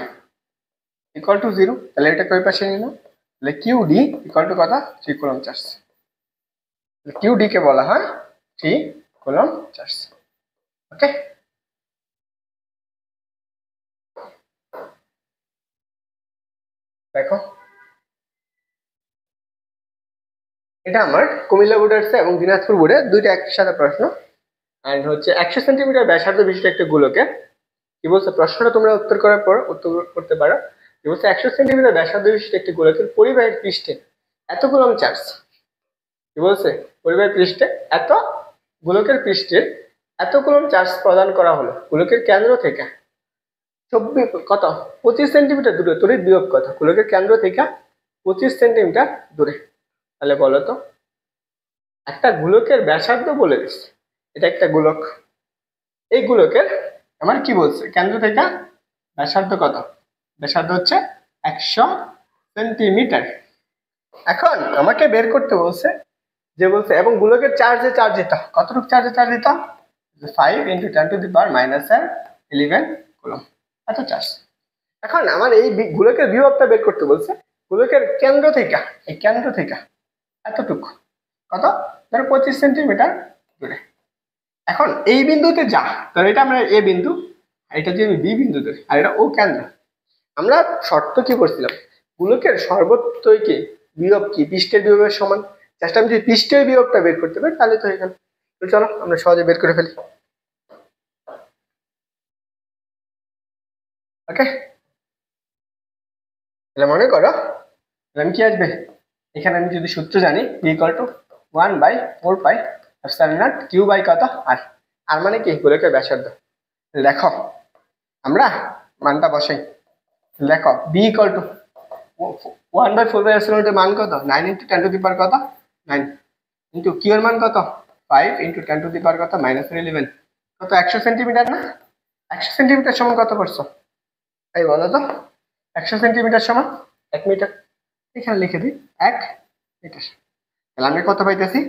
equal to 0, তাহলে এটাকে ওই পাশে নিয়ে নাও, তাহলে কিউডি ইকুয়াল টু কত 3 কুলম্ব চার্জ, কিউডি কে বলা হয় 3 কুলম্ব চার্জ। ওকে, দেখো এটা আমার কুমিল্লা বোর্ডে আসছে এবং দিনাজপুর বোর্ডে দুইটা একসাথে প্রশ্ন। এন্ড হচ্ছে 100 সেন্টিমিটার ব্যাসার্ধ বিশিষ্ট একটা গোলকের কি বলছে, প্রশ্নটা তোমরা উত্তর করার পর উত্তর করতে পারো। কি বলছে 100 সেন্টিমিটার ব্যাসার্ধ বিশিষ্ট একটি গোলকের পরিবাহীর পৃষ্ঠে এত কুলম্ব চার্জ, কি বলছে পরিবাহীর পৃষ্ঠে এত, গোলকের পৃষ্ঠে এত কুলম্ব চার্জ প্রদান করা হলো গোলকের কেন্দ্র থেকে 25 সেন্টিমিটার দূরে, তড়িৎ বিভব কত গোলকের কেন্দ্র থেকে 25 সেন্টিমিটার দূরে। তাহলে বলো তো একটা গোলকের ব্যাসার্ধ বলে দিচ্ছে, এটা একটা গোলক, এই গোলকের আমার কি বলছে কেন্দ্র থেকে ব্যাসার্ধ কত, ব্যাসার্ধ হচ্ছে 100 সেন্টিমিটার। এখন আমাকে বের করতে বলছে যে বলছে এবং গোলকের চার্জ এটা কতটুকু চার্জ দিত 5 into 10 to the power -11 coulomb এত চার্জ। এখন আমার এই গোলকের বিভবটা বের করতে বলছে গোলকের কেন্দ্র থেকে, এই কেন্দ্র থেকে এতটুকু কত ধরো 25 সেন্টিমিটার দূরে। এখন এই বিন্দুতে যা, ধর এটা আমরা এ বিন্দু, এটা যদি আমি বি বিন্দু ধরি আর এটা ও কেন্দ্র, আমরা শর্ত কি করছিলাম গোলকের সর্বত্রই বিভব কি পৃষ্ঠের বিভবের সমান, জাস্ট আমি যদি পৃষ্ঠের বিভবটা বের করতে পারি তাহলে তো এখানে, তো চলো আমরা সহজে বের করে ফেলি। ওকে, তাহলে মনে করো আমি কি আসবে এখানে, আমি যদি সূত্র জানি b equal to 1/4 pi epsilon naught Q by কত আর, আর মানে কি গোলকের ব্যাসার্ধ। দেখো আমরা মানটা বসাই, দেখো b equal to 1/4 by epsilon নটের মান কত 9 ইন্টু 10 টু দি পাওয়ার কত 9 ইন্টু কিউ এর মান কত 5 ইন্টু 10 টু দি পাওয়ার কত -11 কত 100 সেন্টিমিটার না, 100 সেন্টিমিটার সমান কত করছো এই বলো তো, 100 সেন্টিমিটার সমান 1 মিটার, এখানে লিখে দিই 1 মিটার। তাহলে আমরা কত পাইতেছি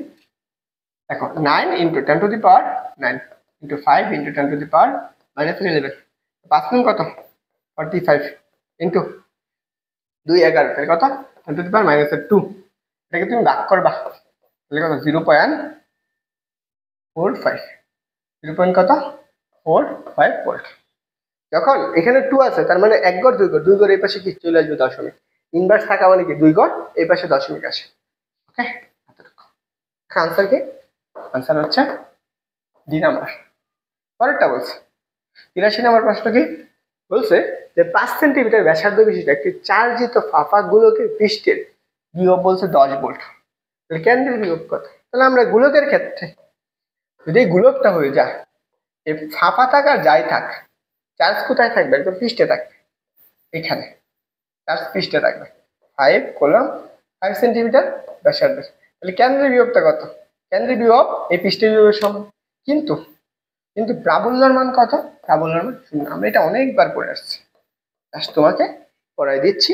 দেখো 9 into 10 to the power 9 into 5 into 10 to the power -11, 5 গুণ কত 45 ইন্টু 2 11, তাহলে কত 10 টু দি পাওয়ার -2, এটাকে তুমি ভাগ করবা তাহলে কত 0.45, 0.45 ভোল্ট। যখন এখানে 2 আছে তার মানে 1 গড় 2 গড় এই পাশে কি চলে আসবে দশমিক, ইনভার্স থাকা মানে কি 2 গড় এই পাশে দশমিক আসে। ওকে, আনসার কি? আনসার হচ্ছে ডি নাম্বার। পরেরটা বলছে 83 নম্বর প্রশ্ন কি বলছে যে 5 সেন্টিমিটার ব্যাসার্ধ বিশিষ্ট একটি চার্জিত ফাঁপা গোলকের পৃষ্ঠের বিভব বলছে 10 ভোল্ট। তাহলে কেন্দ্রের বিভব কত? তাহলে আমরা গোলকের ক্ষেত্রে যদি গোলকটা হয়ে যায়, এই ফাঁপা থাক আর যাই থাক, চার্জ কোথায় থাকবে? একদম পৃষ্ঠে থাকবে, এখানে চার্জ পৃষ্ঠে থাকবে। 5 সেন্টিমিটার ব্যাসার্ধ। তাহলে কেন্দ্রের বিভবটা কত? কেন্দ্রের বিভব এই পৃষ্ঠের বিভবের সমান। কিন্তু কিন্তু প্রাবল্যর মান কত? প্রাবল্যর মান 0। আমরা এটা অনেকবার পড়ে আসছি, জাস্ট তোমাকে পড়াই দিচ্ছি,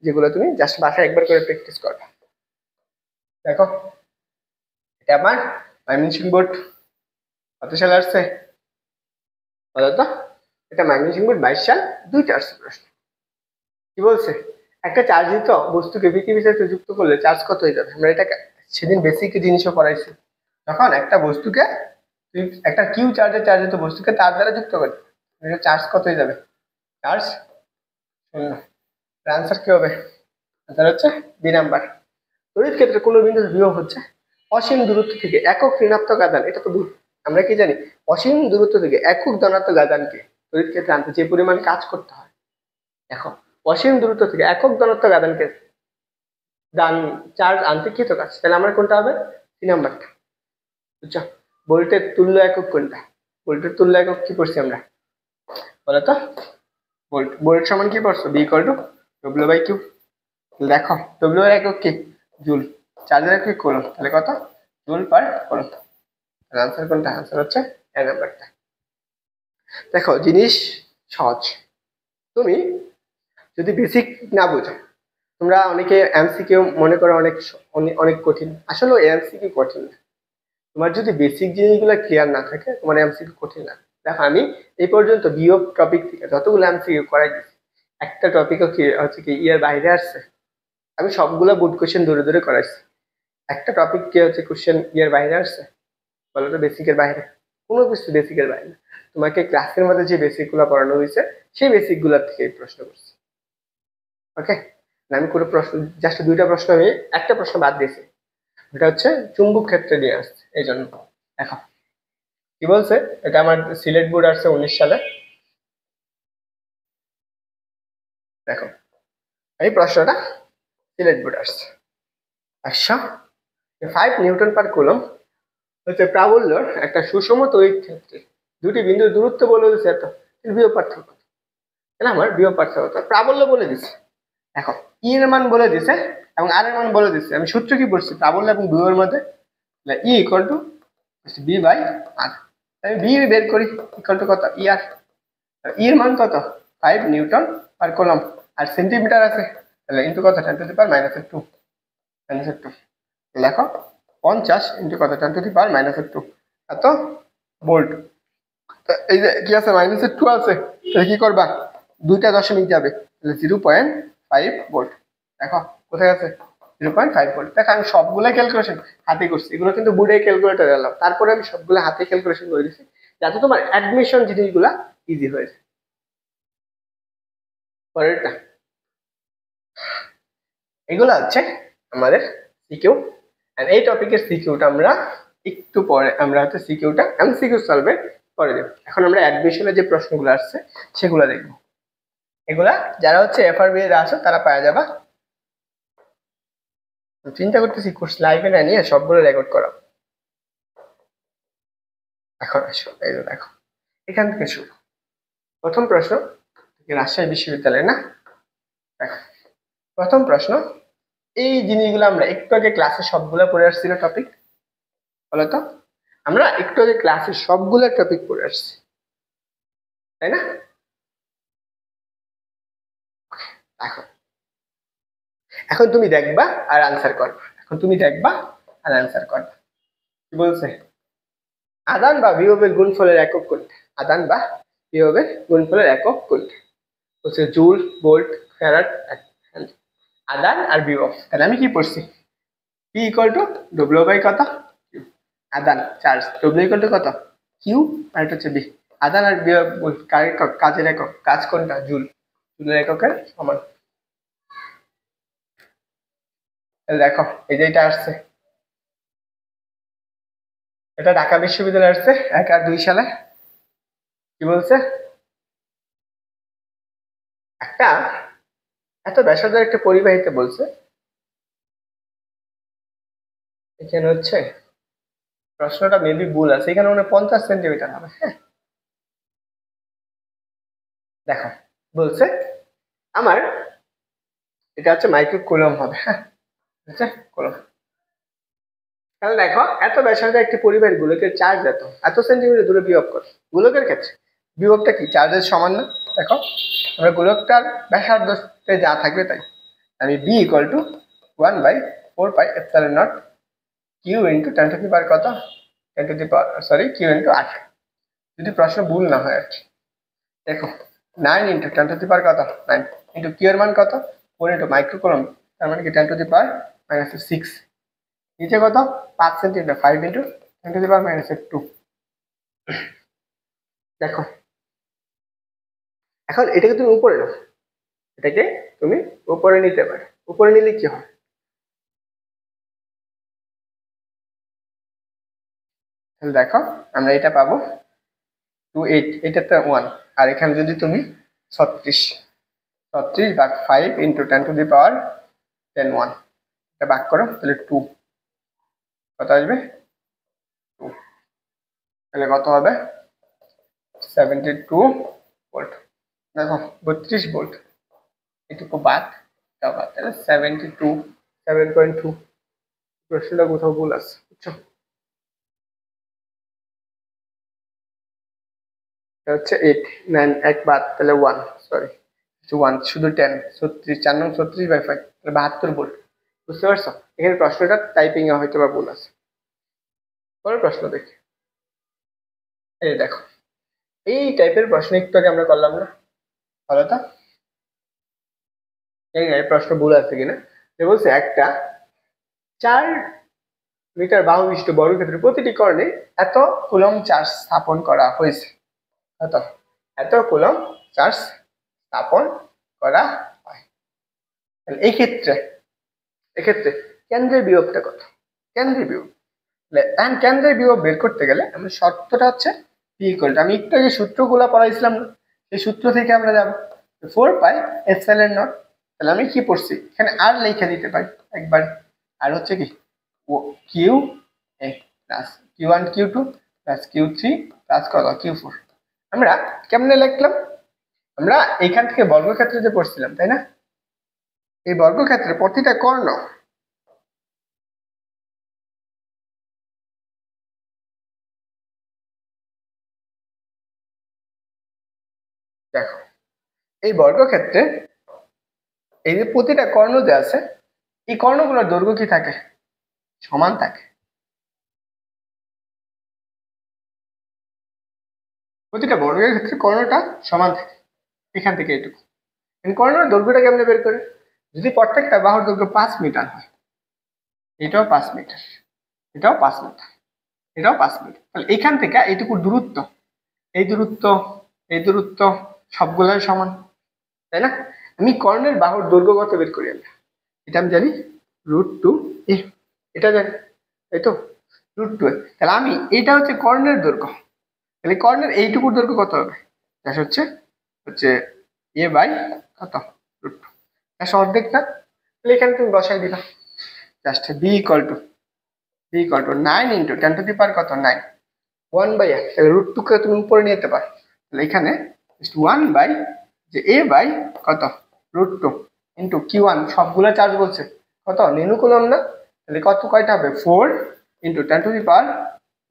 যেগুলো তুমি জাস্ট বাসায় একবার করে প্র্যাকটিস করবে। দেখো এটা আমার ময়মনসিংহ বোর্ড কত সালে আসছে বলতো? এটা ময়মনসিংহ বোর্ড 22 সাল 2টা আসছে প্রশ্ন। কি বলছে? একটা চার্জিত বস্তুকে পৃথিবীর সাথে যুক্ত করলে চার্জ কত হয়ে যাবে? আমরা এটা সেদিন বেসিক জিনিসও পড়াইছি। যখন একটা বস্তুকে একটা কিউ চার্জের চার্জিত বস্তুকে তার দ্বারা যুক্ত করবে, চার্জ কত হয়ে যাবে? চার্জ 0। আনসার কি হবে? আনসার হচ্ছে বি নাম্বার। তড়িৎ ক্ষেত্রে কোনো বিন্দুর বিভব হচ্ছে অসীম দূরত্ব থেকে একক ঋণাত্মক আধান। এটা তো আমরা কি জানি? অসীম দূরত্ব থেকে একক ধনাত্মক আধানকে তড়িৎ ক্ষেত্রে আনতে যে পরিমাণ কাজ করতে হয়, দেখো অসীম দূরত্ব থেকে একক ধনাত্মক আধানকে চার্জ আনতে কত কাজ? তাহলে আমার কোনটা হবে? 3 নাম্বারটা। বুঝছো? ভোল্টের তুল্য একক কোনটা? ভোল্টের তুল্য একক কি পড়ছি আমরা বলতো? ভোল্ট। ভোল্ট সমান কি পড়ছো? V equal to W by Q. দেখো ডব্লিউ এর একক কি? জুল। চার্জের একক কুলম্ব। তাহলে কত? Joule per coulomb. আনসার কোনটা? আনসার হচ্ছে এ নাম্বারটা। দেখো জিনিস সহজ, তুমি যদি বেসিক না বুঝো, তোমরা অনেকে এমসিকিউ মনে করো অনেক অনেক কঠিন। আসলে এমসিকিউ কঠিন না, তোমার যদি বেসিক জিনিসগুলো ক্লিয়ার না থাকে তোমার এমসিকিউ কঠিন না। দেখো আমি এই পর্যন্ত বিয়োগ টপিক থেকে যতগুলো এমসিকিউ করাই দিচ্ছি, একটা টপিকও কি হচ্ছে কি ইয়ার বাইরে আসছে? আমি সবগুলো বোর্ড কোশ্চেন ধরে ধরে করাইছি। একটা টপিক কি হচ্ছে কোশ্চেন ইয়ার বাইরে আসছে বলো তো? বেসিকের বাইরে কোনো কিছু বেসিকের বাইরে। তোমাকে ক্লাসের মধ্যে যে বেসিক গুলো পড়ানো হয়েছে সেই বেসিক গুলার থেকে প্রশ্ন করছি। ওকে, আমি কোনো প্রশ্ন জাস্ট 2টা প্রশ্ন, আমি একটা প্রশ্ন বাদ দিয়েছি, এটা হচ্ছে চুম্বক ক্ষেত্রে নিয়ে আসছে এই জন্য। দেখো কি বলছে, এটা আমার সিলেট বোর্ড আসছে 19 সালে। দেখো এই প্রশ্নটা সিলেট বোর্ড আসছে। 5 নিউটন পার কুলম্ব হচ্ছে প্রাবল্যর একটা সুষম তড়িৎ ক্ষেত্রে দুটি বিন্দুর দূরত্ব বলে দিচ্ছে এত, বিভব পার্থক্য। তাহলে আমার বিভব পার্থক্য প্রাবল্য বলে দিচ্ছে। দেখো ই এর মান বলে দিছে এবং আর এর মান বলে দিচ্ছে। আমি সূত্র কি পড়ছি প্রাবল্য এবং বিভবের মধ্যে? E equal to V by R. আমি বি বের করি ইকুয়াল টু কত? ই আর। ই এর মান কত? 5 নিউটন পার কুলম্ব, আর সেন্টিমিটার আছে তাহলে ইনটু কত? 10 টু দি পাওয়ার -2। -2 লেখো 50 ইনটু কত? 10 টু দি পাওয়ার -2 এত ভোল্ট। এই যে কি আছে? -2 আছে, তাহলে কি করবা? 2টা দশমিক যাবে, তাহলে 0.5 ভোল্ট। দেখো কোথায় আছে? 0.5 ভোল্ট। দেখো আমি সবগুলো ক্যালকুলেশন হাতে করছি, এগুলো কিন্তু বোর্ডে ক্যালকুলেটর এলাম, তারপরে আমি সবগুলো হাতে ক্যালকুলেশন করে দিচ্ছি যাতে তোমার অ্যাডমিশন জিনিসগুলা ইজি হয়ে যায়। পরেরটা এগুলো হচ্ছে আমাদের সিকিউ, আর এই টপিকের সিকিউটা আমরা একটু পরে আমরা হচ্ছে সিকিউটা এমসিকিউ সলভে করে দেব। এখন আমরা অ্যাডমিশনের যে প্রশ্নগুলো আসছে সেগুলো দেখব। এগুলা যারা হচ্ছে এফআরবি এর আছো তারা পাওয়া যাবা। চিন্তা করতেছি কোর্স লাইভে না নিয়ে সবগুলো রেকর্ড করা। এখন আসো এই দেখো এখান থেকে শুরু। প্রথম প্রশ্ন রাজশাহী বিশ্ববিদ্যালয় না? দেখো প্রথম প্রশ্ন, এই জিনিসগুলো আমরা একটু আগে ক্লাসে সবগুলো পড়ে আসছি না টপিক বলতো? আমরা একটু আগে ক্লাসে সবগুলো টপিক পড়ে আসছি তাই না? দেখো এখন তুমি দেখবা আর আনসার করবা। এখন তুমি দেখবা আর আনসার করবা। কি বলছে? আদান বা বিভবের গুণফলের একক কোনটা? আদান বা বিভবের গুণফলের একক কোনটা? হচ্ছে জুল, ভোল্ট, ফ্যারাড। আদান আর বিভব, তাহলে আমি কি পড়ছি? P equal to W by কত? কিউ। আদান চার্জ, ডব্লিউ ইকুয়াল টু কত? কিউ, আর এটা হচ্ছে বি। আদান আর বিভব কাজের একক, কাজ কোনটা? জুল। জুলের এককের সমান। দেখো এই যে এটা আসছে এটা ঢাকা বিশ্ববিদ্যালয়ে আসছে 1 আর 2 সালে। কি বলছে, একটা এত ব্যাসার্ধের একটা পরিবাহীতে বলছে, এখানে হচ্ছে প্রশ্নটা মেবি ভুল আছে, এখানে মনে 50 সেন্টিমিটার হবে। হ্যাঁ দেখো বলছে আমার এটা হচ্ছে মাইক্রো কুলম হবে। হ্যাঁ আচ্ছা কুলম। তাহলে দেখো এত ব্যাসার্ধের একটি পরিবাহীর গোলকের চার্জ এত সেন্টিমিটার দূরে বিভব করে। গোলকের ক্ষেত্রে বিভবটা কি চার্জের সমান না? দেখো আমরা গোলকটার ব্যাসার্ধতে যা থাকবে তাই, আমি V equal to 1/4πε0 Q into 10 to the power কত 10 to the power sorry Q into 8, যদি প্রশ্ন ভুল না হয় আর কি। দেখো 9 ইন্টু 10 টু দি পাওয়ার কত 9 ইন্টু কিউ এর মান কত 4 ইন্টু মাইক্রো কুলম, তার মানে কি 10 টু দি পাওয়ার -6, নিচে কত 5 সেন্টিমিটার 5 ইন্টু 10 টু দি পাওয়ার -2। দেখো এখন এটাকে তুমি উপরে নাও, এটাকে তুমি উপরে নিতে পারো। উপরে নিলে কি হয়, তাহলে দেখো আমরা এটা পাবো 28, এটাতে 1, আর এখানে যদি তুমি 36 ভাগ 5 ইন্টু 10 টু দি পাওয়ার 10 1 এটা ভাগ করো, তাহলে 2 কত আসবে 2, তাহলে কত হবে 72 ভোল্ট। দেখো 32 ভোল্ট, এটুকু বাদ তাহলে 7.2। প্রশ্নটা কোথাও ভুল আছে বুঝছো, হচ্ছে 8 9 এক বাদ তাহলে 1 সরি 1 শুধু 10 36 4 নং 36/5 তাহলে 72 ভোল্ট। বুঝতে পারছো, এখানে প্রশ্নটা টাইপিং এ হয়তো বা ভুল আছে। পরের প্রশ্ন দেখি, এই দেখো এই টাইপের প্রশ্ন একটু আগে আমরা করলাম না, ভালো তো এই প্রশ্ন ভুল আছে কিনা। যে বলছে একটা 4 মিটার বাহু বিশিষ্ট বর্গক্ষেত্রের প্রতিটি কর্ণে এত কুলম চার্জ স্থাপন করা হয়েছে। এত কুলম চার্জ স্থাপন করা হয়। এক্ষেত্রে কেন্দ্রের বিভবটা কত, কেন্দ্রের বিভব কেন্দ্রের বিভব বের করতে গেলে আমরা শর্তটা হচ্ছে পি ইকুয়াল টু, আমি একটু আগে সূত্রগুলো পড়াইছিলাম না, সেই সূত্র থেকে আমরা যাব 4πε0। তাহলে আমি কি পড়ছি এখানে আর লিখে দিতে পারি একবার, আর হচ্ছে কি কিউ এ plus Q1 Q2 plus Q3 plus কত Q4। আমরা কেমনে লিখলাম, আমরা এখান থেকে বর্গক্ষেত্রে যে পড়ছিলাম তাই না, এই বর্গক্ষেত্রে প্রতিটা কর্ণ দেখো এই বর্গক্ষেত্রে এই যে প্রতিটা কর্ণ যে আছে এই কর্ণগুলোর দৈর্ঘ্য কি থাকে সমান থাকে, প্রতিটা বর্গের ক্ষেত্রে কর্ণটা সমান থাকে এখান থেকে এটুকু। কর্ণের দৈর্ঘ্যটা কেমনে বের করে, যদি প্রত্যেকটা বাহুর দৈর্ঘ্য 5 মিটার হয়, এটাও 5 মিটার, এটাও 5 মিটার, এটাও 5 মিটার, তাহলে এখান থেকে এইটুকু দূরত্ব এই দূরত্ব এই দূরত্ব সবগুলাই সমান তাই না। আমি কর্ণের বাহুর দৈর্ঘ্য কত বের করি, আমরা এটা আমি জানি √2a, এটা জানি তাই তো √2a। তাহলে আমি এটা হচ্ছে কর্ণের দৈর্ঘ্য, তাহলে কর্ণের এইটুকুর দৈর্ঘ্য কত হবে, হচ্ছে a বাই কত √2, অর্ধেক না, তাহলে এখানে তুমি বসাই দিলা just b equal to 9 into 10 to the power কত 9 1/1, তাহলে √2 কে তুমি উপরে নিয়ে যেতে পারো, তাহলে এখানে 1 বাই যে a বাই কত √2 ইন্টু Q1 সবগুলো চার্জ বলছে কত নেনু কুলম না, তাহলে কত কয়টা হবে 4 into 10 to the power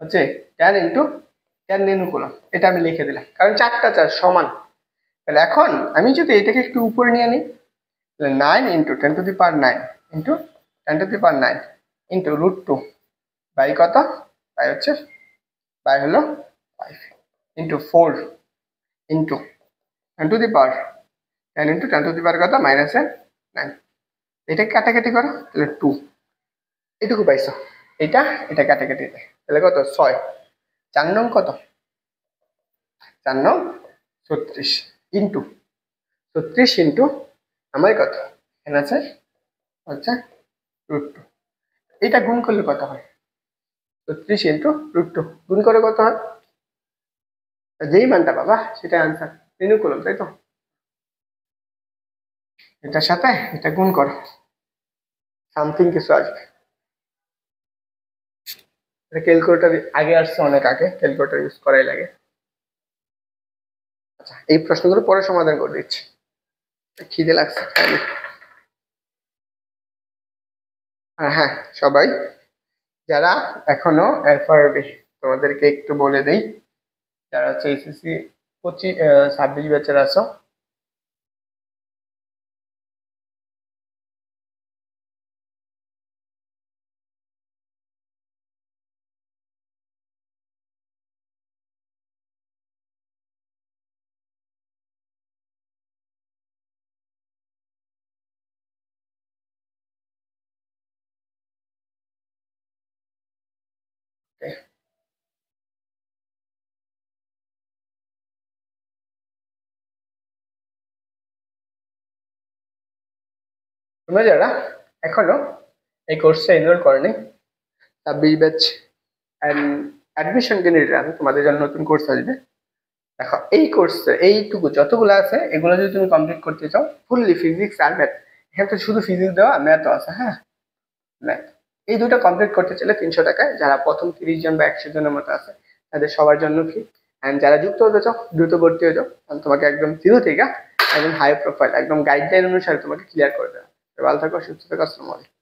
10 into 10 nano coulomb, এটা আমি লিখে দিলাম কারণ চারটা চার্জ সমান। তাহলে এখন আমি যদি এটাকে একটু উপরে নিয়ে নিই, তাহলে 9 into 10 to the power 9 into 10 to the power 9 into √2 by কত বাই বাই হলো 5 into 4 into 10 to the power 10 into 10 to the power কত -9, এটা কাটাকাটি করো তাহলে 2 এটুকু পাইছো, এটা কাটাকাটি দেয় তাহলে কত 6, 4 নং কত 4 নং 36 ইন্টু 36 ইন্টু আমার কত এখানে আছে √2, এটা গুণ করলে কত হয় 36 ইন্টু √2 গুণ করে কত হয়? যেই মানটা পাবা সেটা আনসার। 3 কুলম, তাই তো? এটার সাথে এটা গুণ করো, সামথিং কিছু আসবে। ক্যালকুলেটর আগে আসছে, অনেক আগে, ক্যালকুলেটর ইউজ করাই লাগে। আচ্ছা, এই প্রশ্নগুলো পরে সমাধান করে দিচ্ছি, খিদে লাগছে। হ্যাঁ, সবাই যারা এখনো এফআরবি, তোমাদেরকে একটু বলে দেই, যারা হচ্ছে এসএসসি 26 ব্যাচের আছো, তোমরা যারা এখনো এই কোর্সে এনরোল করনি, 26 ব্যাচ অ্যাডমিশন ক্যান্ডিডেট আছে, তোমাদের জন্য নতুন কোর্স আসবে। দেখো, এই কোর্সে এইটুকু যতগুলো আছে এগুলো যদি তুমি কমপ্লিট করতে চাও, ফুললি ফিজিক্স আর ম্যাথ, এখানে তো শুধু ফিজিক্স দেওয়া, ম্যাথও আছে। হ্যাঁ, ম্যাথ, এই দুটো কমপ্লিট করতে চাইলে 300 টাকায়, যারা প্রথম 30 জন বা 100 জনের মতো আছে তাদের সবার জন্য ফ্রি। অ্যান্ড যারা যুক্ত হতে চাও, দ্রুত ভর্তি হয়ে যাও, কারণ তোমাকে একদম জিরো থেকে একদম হাই প্রোফাইল, একদম গাইডলাইন অনুসারে তোমাকে ক্লিয়ার করে দেওয়া। ভালো থাকো, সুস্থ থাকো, আসসালামু আলাইকুম।